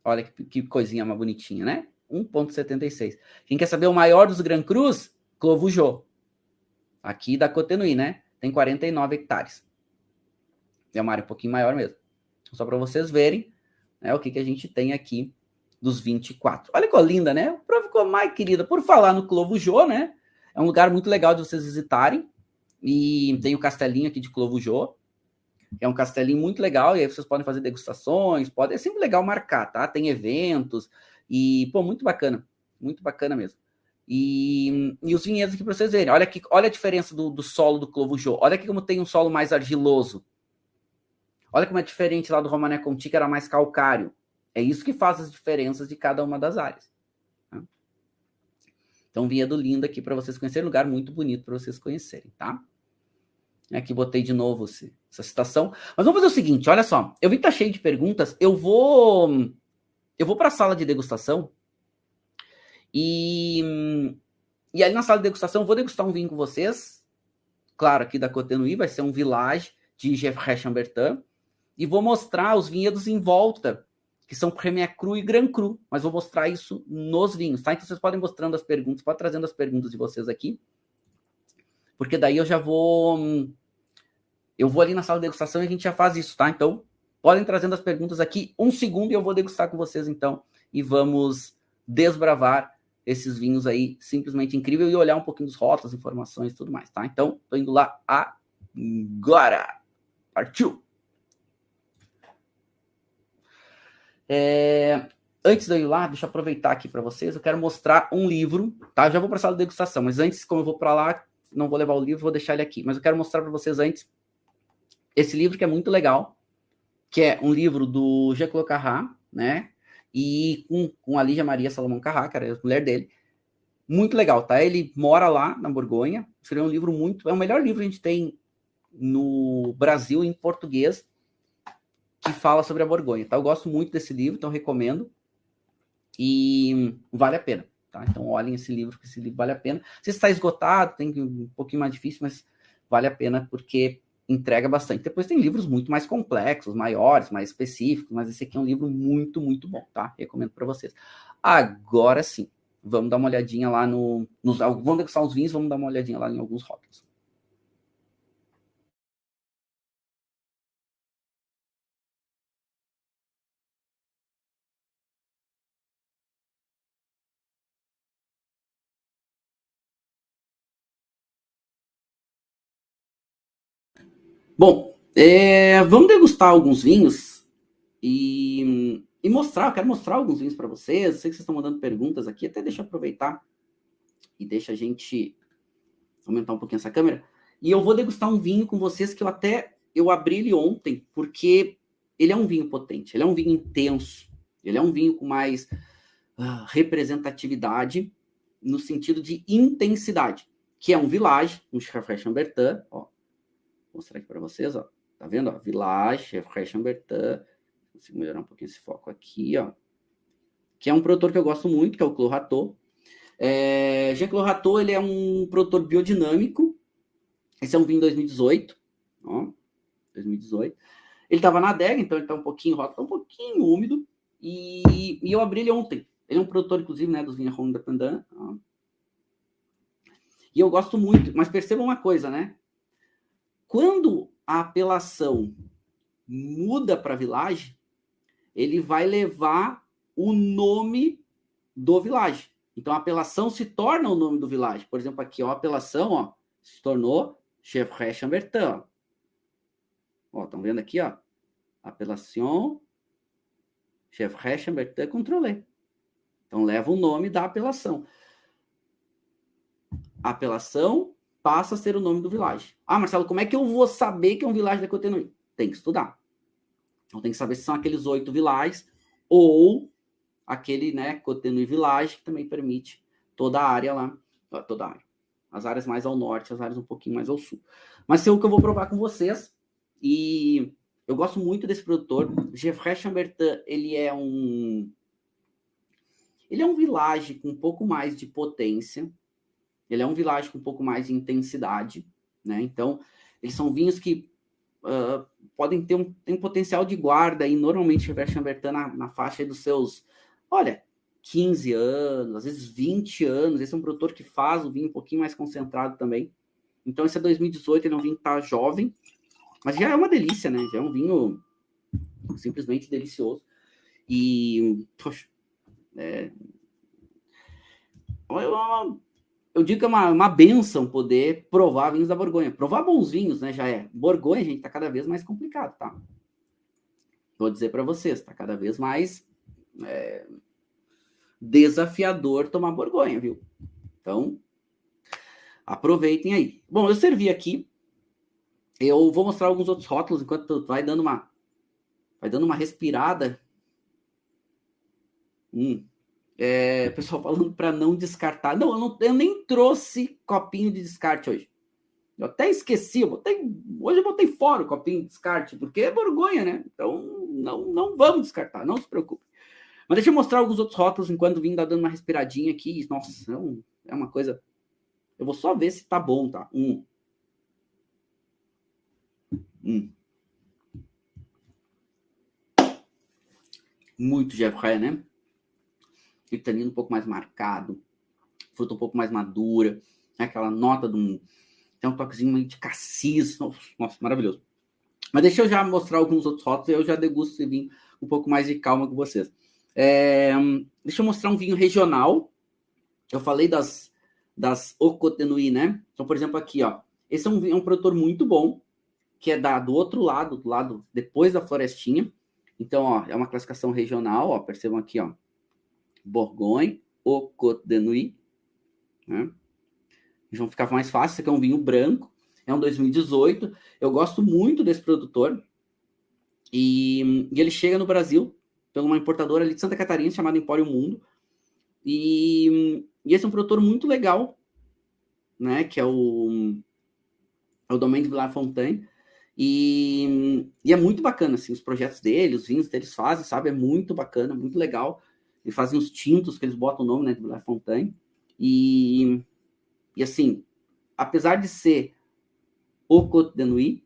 Olha que coisinha mais bonitinha, né? 1,76. Quem quer saber o maior dos Grand Crus? Clos Vougeot. Aqui da Cotenui, né? Tem 49 hectares. É uma área um pouquinho maior mesmo. Só para vocês verem, né, o que a gente tem aqui dos 24. Olha que linda, né? O prova ficou mais querida. Por falar no Clos Vougeot, né? É um lugar muito legal de vocês visitarem. E tem o castelinho aqui de Clos Vougeot. É um castelinho muito legal. E aí vocês podem fazer degustações. É sempre legal marcar, tá? Tem eventos. E, pô, muito bacana. Muito bacana mesmo. E os vinhedos aqui para vocês verem. Olha a diferença do solo do Clos Vougeot. Olha aqui como tem um solo mais argiloso. Olha como é diferente lá do Romanée Conti, que era mais calcário. É isso que faz as diferenças de cada uma das áreas. Tá? Então, vinhedo lindo aqui para vocês conhecerem. Lugar muito bonito para vocês conhecerem, tá? Aqui botei de novo essa citação. Mas vamos fazer o seguinte, olha só. Eu vi que tá cheio de perguntas. Eu vou para a sala de degustação. E ali na sala de degustação, eu vou degustar um vinho com vocês. Claro, aqui da Cotenui, vai ser um village de Gevrey-Chambertin. E vou mostrar os vinhedos em volta, que são Premier Cru e Grand Cru. Mas vou mostrar isso nos vinhos, tá? Então vocês podem mostrando as perguntas, podem trazendo as perguntas de vocês aqui. Porque daí eu vou ali na sala de degustação e a gente já faz isso, tá? Então, podem trazendo as perguntas aqui. 1 segundo e eu vou degustar com vocês, então. E vamos desbravar esses vinhos aí, simplesmente incrível. E olhar um pouquinho dos rótulos, informações e tudo mais, tá? Então, tô indo lá agora. Partiu! Antes de eu ir lá, deixa eu aproveitar aqui para vocês. Eu quero mostrar um livro, tá? Eu já vou para a sala de degustação, mas antes, como eu vou para lá, não vou levar o livro, vou deixar ele aqui. Mas eu quero mostrar para vocês antes esse livro que é muito legal, que é um livro do Jacques Carrat, né? E com a Lígia Maria Salomão Carrat, que era a mulher dele. Muito legal, tá? Ele mora lá na Borgonha. Seria um livro é o melhor livro que a gente tem no Brasil em português que fala sobre a Borgonha, tá? Eu gosto muito desse livro, então recomendo. E vale a pena, tá? Então olhem esse livro, que esse livro vale a pena. Se está esgotado, tem um pouquinho mais difícil, mas vale a pena porque entrega bastante. Depois tem livros muito mais complexos, maiores, mais específicos, mas esse aqui é um livro muito, muito bom, tá? Recomendo para vocês. Agora sim, vamos dar uma olhadinha lá vamos degustar os vinhos, vamos dar uma olhadinha lá em alguns rótulos. Bom, vamos degustar alguns vinhos e mostrar. Eu quero mostrar alguns vinhos para vocês. Eu sei que vocês estão mandando perguntas aqui, até deixa eu aproveitar e deixa a gente aumentar um pouquinho essa câmera. E eu vou degustar um vinho com vocês que eu abri ele ontem, porque ele é um vinho potente, ele é um vinho intenso, ele é um vinho com mais representatividade no sentido de intensidade, que é um Village, um Gevrey-Chambertin, ó. Vou mostrar aqui para vocês, ó. Tá vendo, ó? Village, Gevrey-Chambertin. Consigo melhorar um pouquinho esse foco aqui, ó. Que é um produtor que eu gosto muito, que é o Clos Rateau. Jean Clos Rateau, ele é um produtor biodinâmico. Esse é um vinho 2018, ó. 2018. Ele estava na adega, então ele tá um pouquinho úmido. E eu abri ele ontem. Ele é um produtor, inclusive, né, dos Vignerons Indépendants. E eu gosto muito, mas percebam uma coisa, né? Quando a apelação muda para Village, ele vai levar o nome do Village. Então, a apelação se torna o nome do Village. Por exemplo, aqui, ó, a apelação, ó, se tornou Gevrey-Chambertin. Ó, estão vendo aqui, ó? Apelação Gevrey-Chambertin Contrôlé. Então, leva o nome da apelação. A apelação passa a ser o nome do village. Ah, Marcelo, como é que eu vou saber que é um village da Côte-de-Nuit? Tem que estudar. Então, tem que saber se são aqueles 8 villages ou aquele, né, Côte-de-Nuit Village, que também permite toda a área lá. Toda a área. As áreas mais ao norte, as áreas um pouquinho mais ao sul. Mas é o que eu vou provar com vocês. E eu gosto muito desse produtor. Geoffrey Chambertin, ele é um village com um pouco mais de potência. Ele é um village com um pouco mais de intensidade, né? Então, eles são vinhos que podem ter um potencial de guarda, e normalmente Geoffrey Chambertin na faixa dos seus, 15 anos, às vezes 20 anos. Esse é um produtor que faz o vinho um pouquinho mais concentrado também. Então, esse é 2018, ele é um vinho que tá jovem, mas já é uma delícia, né? Já é um vinho simplesmente delicioso. E, poxa, eu digo que é uma benção poder provar vinhos da Borgonha. Provar bons vinhos, né? Já é. Borgonha, gente, tá cada vez mais complicado, tá? Vou dizer para vocês, tá cada vez mais desafiador tomar Borgonha, viu? Então, aproveitem aí. Bom, eu servi aqui. Eu vou mostrar alguns outros rótulos enquanto vai dando uma respirada. Pessoal falando para não descartar. Não, eu nem trouxe copinho de descarte hoje. Eu até esqueci. Hoje eu botei fora o copinho de descarte, porque é Borgonha, né? Então, não vamos descartar, não se preocupe. Mas deixa eu mostrar alguns outros rótulos enquanto o vinho tá dando uma respiradinha aqui. Nossa, é uma coisa... Eu vou só ver se tá bom, tá? Muito Geoffrey, né? Aquele tanino um pouco mais marcado, fruta um pouco mais madura, né? Aquela nota tem um toquezinho meio de cassis. Nossa, maravilhoso. Mas deixa eu já mostrar alguns outros rótulos e eu já degusto esse vinho um pouco mais de calma com vocês. Deixa eu mostrar um vinho regional. Eu falei das Côte-de-Nuit, né? Então, por exemplo, aqui, ó. Esse é um produtor muito bom, que é do outro lado, do lado depois da florestinha. Então, ó, é uma classificação regional, ó. Percebam aqui, ó. Bourgogne, Côte-de-Nuit, né? Vão ficar mais fácil. Esse aqui é um vinho branco, é um 2018. Eu gosto muito desse produtor. E ele chega no Brasil por uma importadora ali de Santa Catarina, chamada Empório Mundo. E esse é um produtor muito legal, né? Que é o Domaine de Villefontaine. E é muito bacana, assim, os projetos dele, os vinhos que eles fazem, sabe? É muito bacana, muito legal. Eles fazem os tintos que eles botam o nome, né, de Villefontaine. E assim, apesar de ser o Côte-de-Nuit,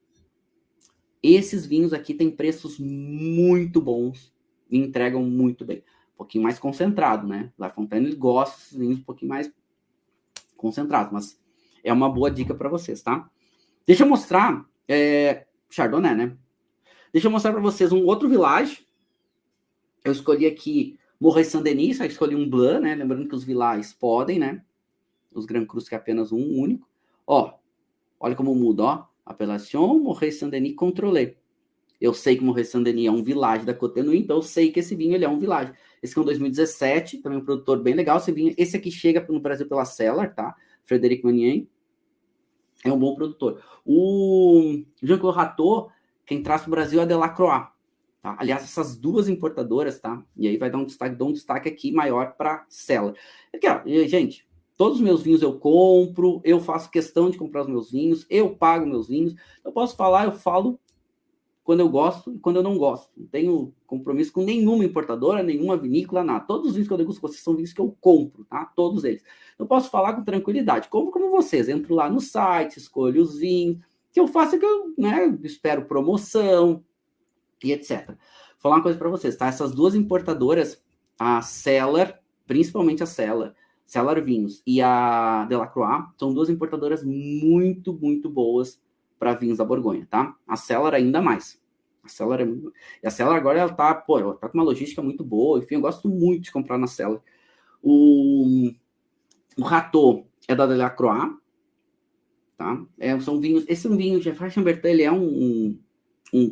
esses vinhos aqui têm preços muito bons e entregam muito bem. Um pouquinho mais concentrado, né? Villefontaine, ele gosta desses vinhos um pouquinho mais concentrados, mas é uma boa dica para vocês, tá? Deixa eu mostrar Chardonnay, né? Deixa eu mostrar para vocês um outro village. Eu escolhi aqui Morret Saint-Denis, só escolhi um Blanc, né? Lembrando que os villages podem, né? Os Grand Crus que é apenas um único. Ó, olha como muda, ó. Appellation Morret Saint-Denis Contrôlé. Eu sei que Morret Saint-Denis é um village da Côte-de-Nuit, então eu sei que esse vinho ele é um village. Esse aqui é um 2017, também um produtor bem legal. Esse aqui chega no Brasil pela Cellar, tá? Frédéric Meunier. É um bom produtor. O Jean-Claude Rateau, quem traz para o Brasil é a Delacroix. Tá? Aliás, essas duas importadoras, tá? E aí vai dar um destaque aqui maior para Cellar. Aqui, ó, gente, todos os meus vinhos eu compro, eu faço questão de comprar os meus vinhos, eu pago meus vinhos. Eu posso falar, eu falo quando eu gosto e quando eu não gosto. Não tenho compromisso com nenhuma importadora, nenhuma vinícola, nada. Todos os vinhos que eu degusto com vocês são vinhos que eu compro, tá? Todos eles. Eu posso falar com tranquilidade. Como vocês. Entro lá no site, escolho os vinhos. O que eu faço é que eu, né, espero promoção e etc. Vou falar uma coisa para vocês, tá? Essas duas importadoras, a Cellar, principalmente a Cellar Vinhos e a Delacroix, são duas importadoras muito, muito boas para vinhos da Borgonha, tá? A Cellar ainda mais. A Cellar agora ela tá com uma logística muito boa, enfim, eu gosto muito de comprar na Cellar. O Rateau é da Delacroix, tá? São vinhos, esse é um vinho, Geoffrey Chambertin, ele é um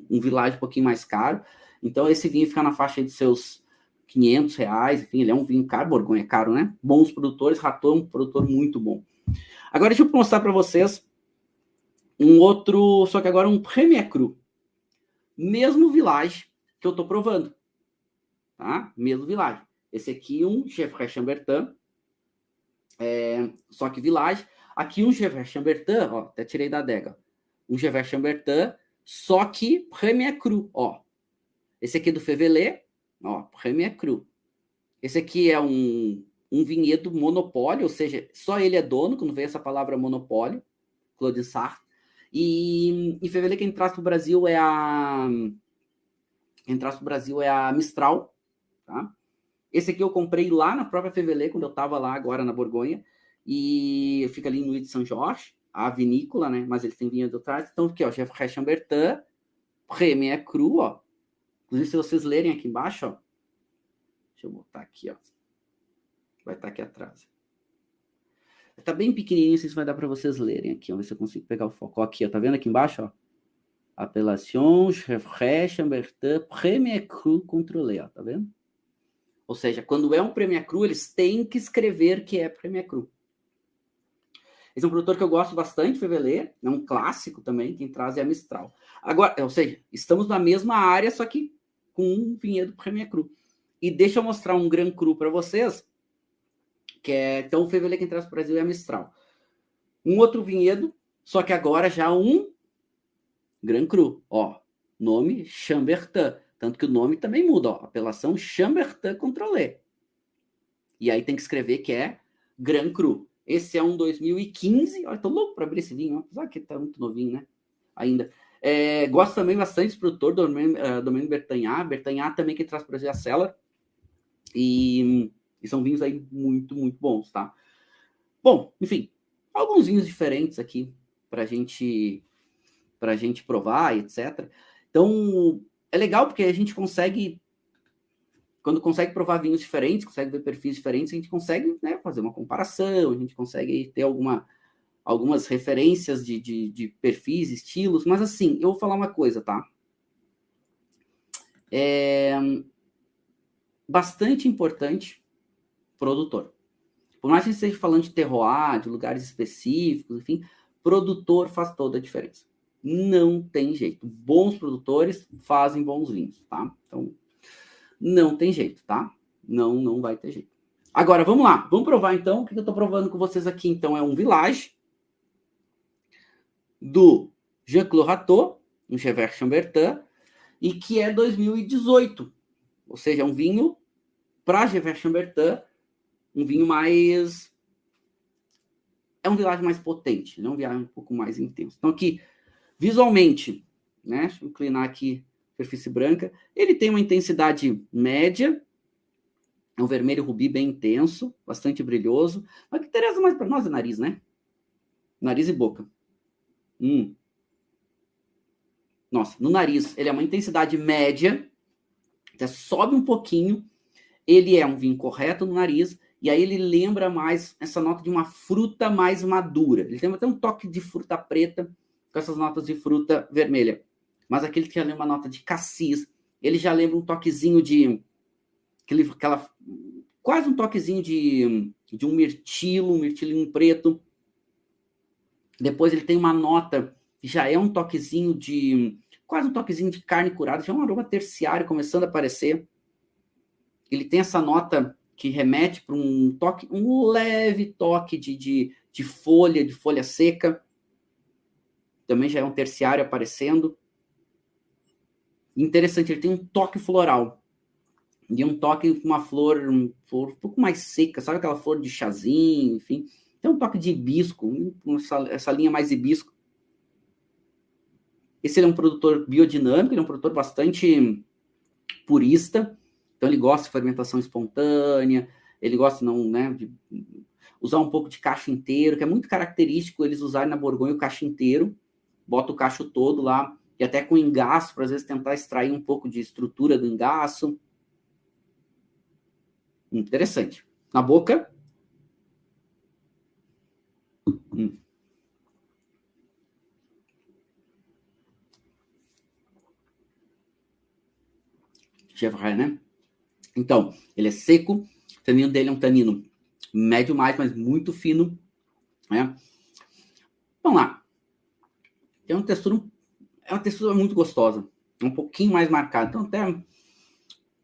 village um pouquinho mais caro, então esse vinho fica na faixa de seus R$ 500, enfim, ele é um vinho caro, Borgonha é caro, né? Bons produtores, Raton é um produtor muito bom. Agora deixa eu mostrar para vocês um outro, só que agora um Premier Cru. Mesmo Village que eu tô provando, tá? Mesmo Village. Esse aqui um Gevrey Chambertin, só que Village. Aqui um Gevrey Chambertin, ó, até tirei da adega. Um Gevrey Chambertin, só que Premier Cru, ó. Esse aqui é do Févelet, ó, Premier Cru. Esse aqui é um vinhedo monopólio, ou seja, só ele é dono, quando veio essa palavra monopólio, Claude Sartre. E em Févelet quem traz para o Brasil é a Mistral, tá? Esse aqui eu comprei lá na própria Févelet, quando eu estava lá agora na Borgonha, e fica ali no Ilha de São Jorge, a vinícola, né? Mas eles têm vinho do trás. Então aqui, ó, Gevrey Chambertin, Premier Cru, ó. Inclusive, se vocês lerem aqui embaixo, ó. Deixa eu botar aqui, ó. Vai estar aqui atrás. Tá bem pequenininho, isso vai dar para vocês lerem aqui. Vamos ver se eu consigo pegar o foco. Ó, aqui, ó. Tá vendo aqui embaixo, ó? Appellation, Gevrey Chambertin, Premier Cru Contrôlé, ó. Tá vendo? Ou seja, quando é um Premier Cru, eles têm que escrever que é Premier Cru. Esse é um produtor que eu gosto bastante, Févelet. É um clássico também. Quem traz é a Mistral. Agora, ou seja, estamos na mesma área, só que com um vinhedo Premier Cru. E deixa eu mostrar um Grand Cru para vocês, que é, então, o Févelet quem traz para o Brasil é a Mistral. Um outro vinhedo, só que agora já um Grand Cru, ó, nome Chambertin, tanto que o nome também muda, ó, apelação Chambertin Contrôlé. E aí tem que escrever que é Grand Cru. Esse é um 2015, olha, tô louco para abrir esse vinho, apesar que tá muito novinho, né, ainda. Gosto também bastante desse produtor, Domaine Bertagnat. Bertagnat também que traz para o Brasil a Cellar. E são vinhos aí muito, muito bons, tá? Bom, enfim, alguns vinhos diferentes aqui pra gente provar, etc. Então, é legal porque a gente consegue, quando consegue provar vinhos diferentes, consegue ver perfis diferentes, a gente consegue, né, fazer uma comparação, a gente consegue ter algumas referências de perfis, estilos, mas assim, eu vou falar uma coisa, tá? Bastante importante produtor. Por mais que a gente esteja falando de terroir, de lugares específicos, enfim, produtor faz toda a diferença. Não tem jeito. Bons produtores fazem bons vinhos, tá? Então, não tem jeito, tá? Não vai ter jeito. Agora, vamos lá. Vamos provar, então. O que eu estou provando com vocês aqui, então, é um Village do Jean-Claude Rateau, um Gevrey Chambertin, e que é 2018. Ou seja, é um vinho para Gevrey Chambertin, um vinho mais... É um Village mais potente, um Village um pouco mais intenso. Então, aqui, visualmente, né? Deixa eu inclinar aqui a superfície branca. Ele tem uma intensidade média, é um vermelho rubi bem intenso, bastante brilhoso. Mas o que interessa mais para nós é nariz, né? Nariz e boca. Nossa, no nariz, ele é uma intensidade média, até sobe um pouquinho. Ele é um vinho correto no nariz, e aí ele lembra mais essa nota de uma fruta mais madura. Ele tem até um toque de fruta preta com essas notas de fruta vermelha. Mas aquele que já lembra uma nota de cassis, ele já lembra um toquezinho de... quase um toquezinho de um mirtilinho preto. Depois ele tem uma nota que já é um toquezinho de... quase um toquezinho de carne curada, já é um aroma terciário começando a aparecer. Ele tem essa nota que remete para um leve toque de folha seca. Também já é um terciário aparecendo. Interessante, ele tem um toque floral. E um toque com uma flor um pouco mais seca, sabe aquela flor de chazinho, enfim. Tem um toque de hibisco, essa linha mais hibisco. Esse é um produtor biodinâmico, ele é um produtor bastante purista. Então ele gosta de fermentação espontânea, ele gosta de usar um pouco de cacho inteiro, que é muito característico eles usarem na Borgonha o cacho inteiro, bota o cacho todo lá, e até com engaço, para às vezes tentar extrair um pouco de estrutura do engaço. Interessante. Na boca. Gevrey, né? Então, ele é seco, o tanino dele é um tanino médio mais, mas muito fino, né? Vamos lá. Tem uma textura, é uma textura muito gostosa, um pouquinho mais marcada. Então, até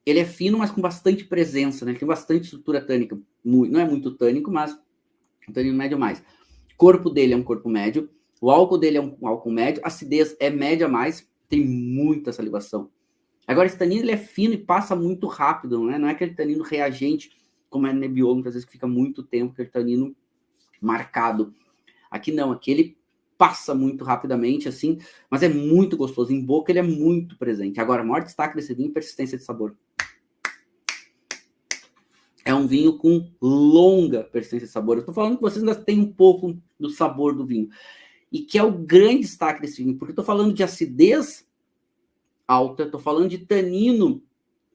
ele é fino, mas com bastante presença, né? Ele tem bastante estrutura tânica. Não é muito tânico, mas um tanino médio mais. O corpo dele é um corpo médio. O álcool dele é um álcool médio. A acidez é média mais. Tem muita salivação. Agora, esse tanino ele é fino e passa muito rápido, né? Não é aquele tanino reagente, como é no Nebbiolo, muitas vezes que fica muito tempo, aquele tanino marcado. Aqui não, aqui ele passa muito rapidamente, assim, mas é muito gostoso. Em boca ele é muito presente. Agora, o maior destaque desse vinho é persistência de sabor. É um vinho com longa persistência de sabor. Eu estou falando que vocês ainda têm um pouco do sabor do vinho. E que é o grande destaque desse vinho, porque eu estou falando de acidez alta, estou falando de tanino um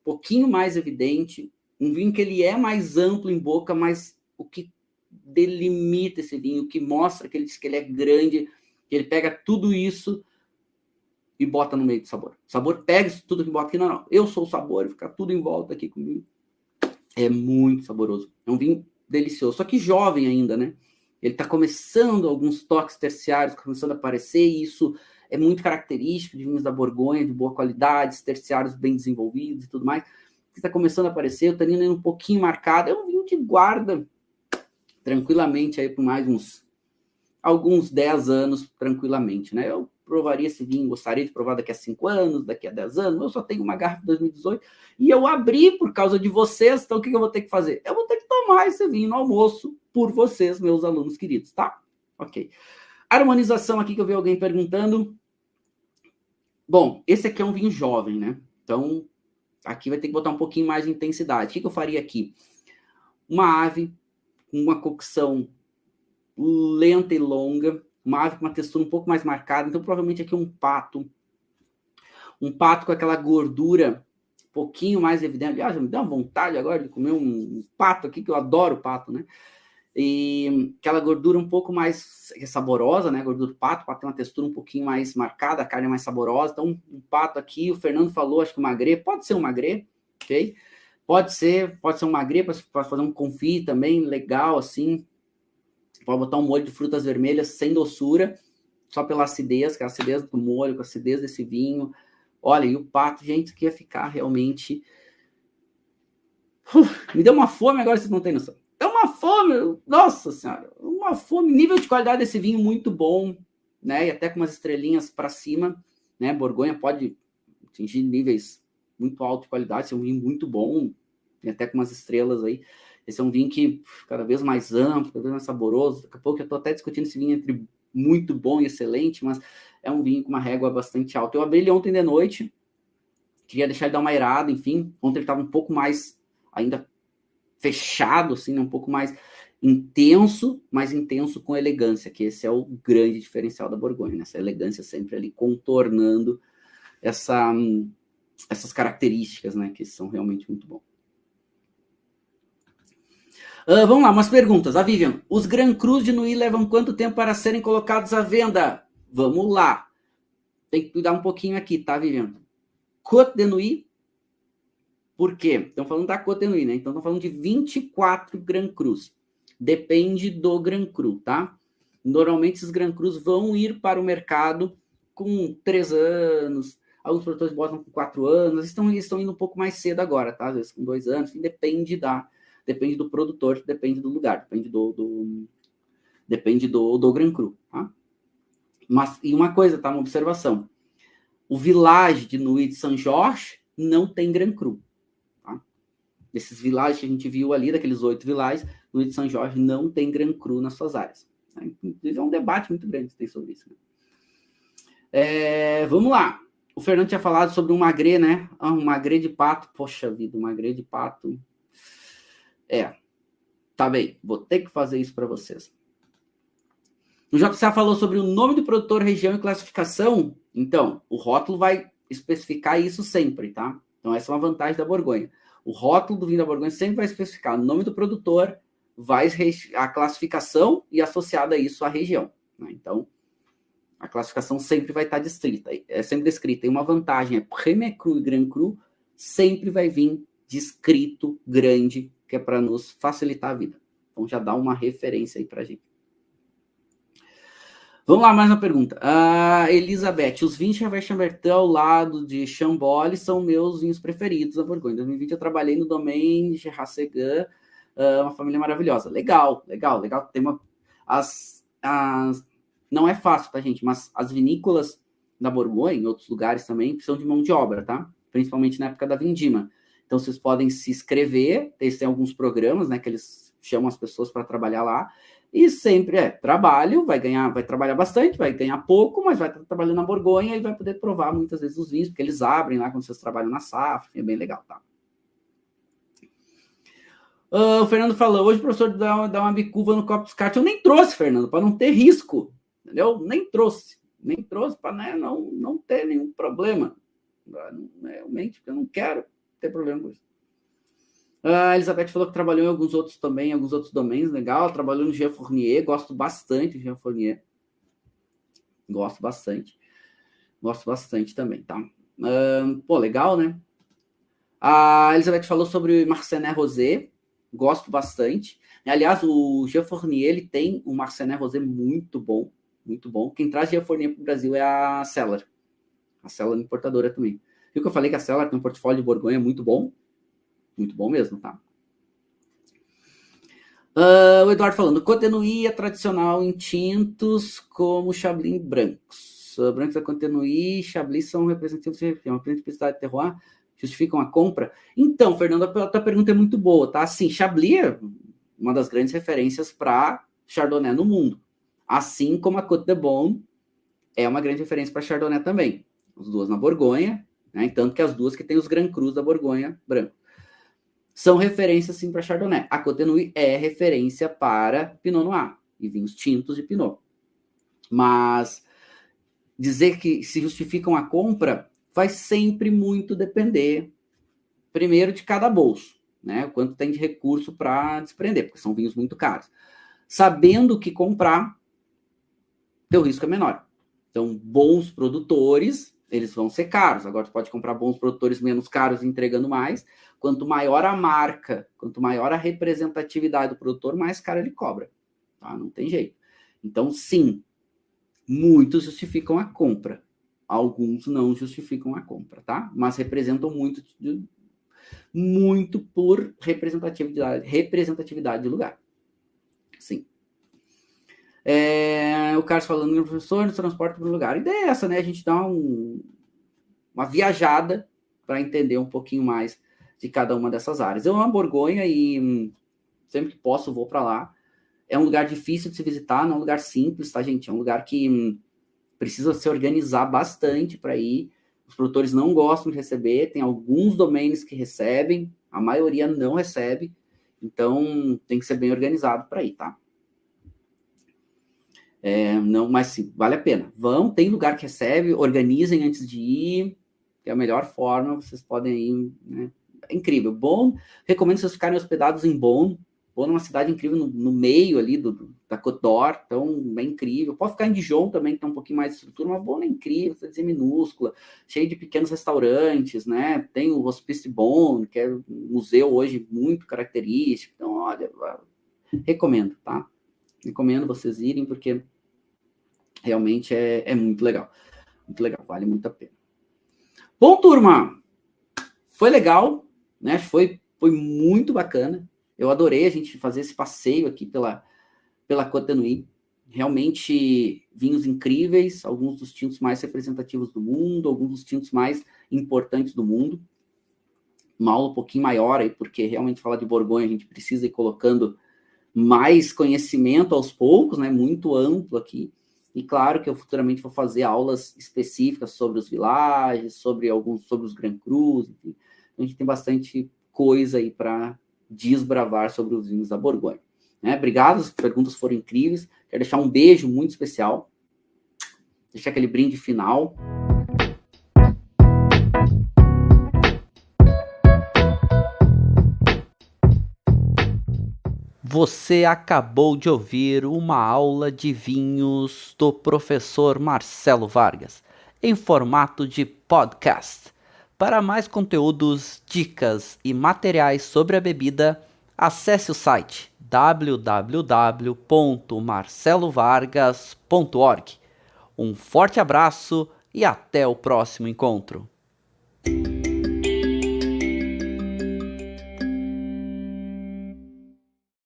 pouquinho mais evidente, um vinho que ele é mais amplo em boca, mas o que delimita esse vinho, o que mostra que ele diz que ele é grande, que ele pega tudo isso e bota no meio do sabor. O sabor pega isso tudo que bota aqui, não, eu sou o sabor, fica tudo em volta aqui comigo. É muito saboroso. É um vinho delicioso, só que jovem ainda, né? Ele está começando, alguns toques terciários começando a aparecer, e isso é muito característico de vinhos da Borgonha, de boa qualidade, terciários bem desenvolvidos e tudo mais. Está começando a aparecer, o tanino é um pouquinho marcado. É um vinho que guarda tranquilamente aí por mais alguns 10 anos, tranquilamente, né? Eu provaria esse vinho, gostaria de provar daqui a 5 anos, daqui a 10 anos. Eu só tenho uma garrafa de 2018 e eu abri por causa de vocês, então o que eu vou ter que fazer? Eu vou ter que tomar esse vinho no almoço por vocês, meus alunos queridos, tá? Ok. Harmonização aqui que eu vi alguém perguntando. Bom, esse aqui é um vinho jovem, né? Então, aqui vai ter que botar um pouquinho mais de intensidade. O que eu faria aqui? Uma ave com uma cocção lenta e longa, uma ave com uma textura um pouco mais marcada, então provavelmente aqui um pato com aquela gordura um pouquinho mais evidente. Aliás, me dá uma vontade agora de comer um pato aqui, que eu adoro pato, né? E aquela gordura um pouco mais saborosa, né? Gordura do pato, para ter uma textura um pouquinho mais marcada, a carne é mais saborosa. Então, um pato aqui, o Fernando falou, acho que um magret, pode ser um magret, ok? Pode ser um magret para fazer um confit também, legal, assim. Pode botar um molho de frutas vermelhas sem doçura, só pela acidez, que é a acidez do molho, com a acidez desse vinho. Olha, e o pato, gente, que ia ficar realmente... me deu uma fome agora, vocês não têm noção. É uma fome, nossa senhora, uma fome, nível de qualidade desse vinho muito bom, né? E até com umas estrelinhas para cima, né? Borgonha pode atingir níveis muito altos de qualidade, ser um vinho muito bom, e até com umas estrelas aí. Esse é um vinho que cada vez mais amplo, cada vez mais saboroso. Daqui a pouco eu estou até discutindo esse vinho entre muito bom e excelente, mas é um vinho com uma régua bastante alta. Eu abri ele ontem de noite, queria deixar ele dar uma aerada, enfim. Ontem ele estava um pouco mais ainda fechado, assim, né? Um pouco mais intenso, mas intenso com elegância, que esse é o grande diferencial da Borgonha, né? Essa elegância sempre ali contornando essas características, né? Que são realmente muito bons. Vamos lá, umas perguntas. A Vivian, os Grand Crus de Nuit levam quanto tempo para serem colocados à venda? Vamos lá. Tem que cuidar um pouquinho aqui, tá, Vivian? Côte de Nuit, por quê? Estão falando da Côte de Nuit, né? Então, estão falando de 24 Grand Crus. Depende do Grand Cru, tá? Normalmente, esses Grand Crus vão ir para o mercado com 3 anos. Alguns produtores botam com 4 anos. Eles estão indo um pouco mais cedo agora, tá? Às vezes com 2 anos. Enfim, depende do produtor, depende do lugar, depende do Grand Cru, tá? Mas, e uma coisa, tá? Uma observação. O Village de Nuit de Saint-Georges não tem Grand Cru. Tá? Desses villages que a gente viu ali, daqueles 8 villages, Nuit de Saint-Georges não tem Grand Cru nas suas áreas. Tá? Inclusive é um debate muito grande que tem sobre isso. Né? Vamos lá. O Fernando tinha falado sobre um magret, né? Um magret de pato. Poxa vida, um magret de pato... Tá bem, vou ter que fazer isso para vocês. O JCA falou sobre o nome do produtor, região e classificação. Então, o rótulo vai especificar isso sempre, tá? Então, essa é uma vantagem da Borgonha. O rótulo do vinho da Borgonha sempre vai especificar o nome do produtor, a classificação e associada a isso a região. Né? Então, a classificação sempre vai estar descrita. É sempre descrita. E uma vantagem é Premier Cru e Grand Cru sempre vai vir descrito, grande, que é para nos facilitar a vida. Então já dá uma referência aí para a gente. Vamos lá, mais uma pergunta. Elizabeth, os vinhos Chambertin ao lado de Chamboli são meus vinhos preferidos da Borgonha. Em 2020 eu trabalhei no Domaine de Rassegan, uma família maravilhosa. Legal. Tem não é fácil, tá, gente? Mas as vinícolas da Borgonha, em outros lugares também, precisam de mão de obra, tá? Principalmente na época da vindima. Então, vocês podem se inscrever, eles têm alguns programas, né, que eles chamam as pessoas para trabalhar lá, e sempre trabalho, vai trabalhar bastante, vai ganhar pouco, mas vai estar trabalhando na Borgonha e vai poder provar muitas vezes os vinhos, porque eles abrem lá quando vocês trabalham na safra, é bem legal, tá? O Fernando falou, hoje o professor dá uma bicuva no copo de descarte. Eu nem trouxe, Fernando, para não ter risco, entendeu? Nem trouxe para, né, não ter nenhum problema. Realmente, porque eu não quero ter problema com isso. A Elizabeth falou que trabalhou em alguns outros domínios, legal. Trabalhou no Jean Fournier, gosto bastante do Jean Fournier. Gosto bastante também, tá? Legal, né? A Elizabeth falou sobre Marcenet Rosé, gosto bastante. Aliás, o Jean Fournier, ele tem um Marcenet Rosé muito bom. Quem traz Jean Fournier para o Brasil é a Cellar importadora também. Viu que eu falei que a Cellar tem um portfólio de Borgonha muito bom mesmo, tá? O Eduardo falando, Côte-de-Nuit é tradicional em tintos como Chablis brancos. Brancos da Côte-de-Nuit e Chablis são representativos de região. A principalidade de terroir justificam a compra? Então, Fernando, a tua pergunta é muito boa, tá? Sim, Chablis é uma das grandes referências para Chardonnay no mundo. Assim como a Côte de Beaune é uma grande referência para Chardonnay também. As duas na Borgonha, né? Tanto que as duas que tem os Grand Crus da Borgonha branco. São referências, sim, para Chardonnay. A Côte-de-Nuit é referência para Pinot Noir e vinhos tintos de Pinot. Mas dizer que se justificam a compra vai sempre muito depender, primeiro, de cada bolso, né? O quanto tem de recurso para desprender, porque são vinhos muito caros. Sabendo o que comprar, teu risco é menor. Então, bons produtores, eles vão ser caros. Agora, você pode comprar bons produtores menos caros entregando mais. Quanto maior a marca, quanto maior a representatividade do produtor, mais caro ele cobra. Tá? Não tem jeito. Então, sim, muitos justificam a compra. Alguns não justificam a compra, tá? Mas representam muito por representatividade de lugar. Sim. O Carlos falando, professor, nos transporte para o lugar. A ideia é essa, né? A gente dá uma viajada para entender um pouquinho mais de cada uma dessas áreas. Eu amo a Borgonha e sempre que posso vou para lá. É um lugar difícil de se visitar, não é um lugar simples, tá, gente? É um lugar que precisa se organizar bastante para ir. Os produtores não gostam de receber, tem alguns domínios que recebem, a maioria não recebe, então tem que ser bem organizado para ir, tá? Não, mas sim, vale a pena. Tem lugar que recebe, organizem antes de ir, que é a melhor forma, vocês podem ir, né? É incrível. Beaune, recomendo vocês ficarem hospedados em Beaune. Beaune é uma cidade incrível no meio ali da Côte d'Or, então é incrível. Pode ficar em Dijon também, que tem um pouquinho mais de estrutura, mas Beaune é incrível, cidade minúscula, cheio de pequenos restaurantes, né? Tem o Hospice de Beaune, que é um museu hoje muito característico. Então, olha, recomendo, tá? Recomendo vocês irem, porque realmente é muito legal. Muito legal, vale muito a pena. Bom, turma, foi legal, né? Foi muito bacana. Eu adorei a gente fazer esse passeio aqui pela Côte-de-Nuit. Realmente, vinhos incríveis, alguns dos tintos mais representativos do mundo, alguns dos tintos mais importantes do mundo. Uma aula um pouquinho maior aí, porque realmente falar de Borgonha, a gente precisa ir colocando mais conhecimento aos poucos, né? Muito amplo aqui. E claro que eu futuramente vou fazer aulas específicas sobre os villages, sobre os Grand Crus, enfim. A gente tem bastante coisa aí para desbravar sobre os vinhos da Borgonha. Obrigado, as perguntas foram incríveis. Quero deixar um beijo muito especial. Deixar aquele brinde final. Você acabou de ouvir uma aula de vinhos do professor Marcelo Vargas, em formato de podcast. Para mais conteúdos, dicas e materiais sobre a bebida, acesse o site www.marcelovargas.org. Um forte abraço e até o próximo encontro.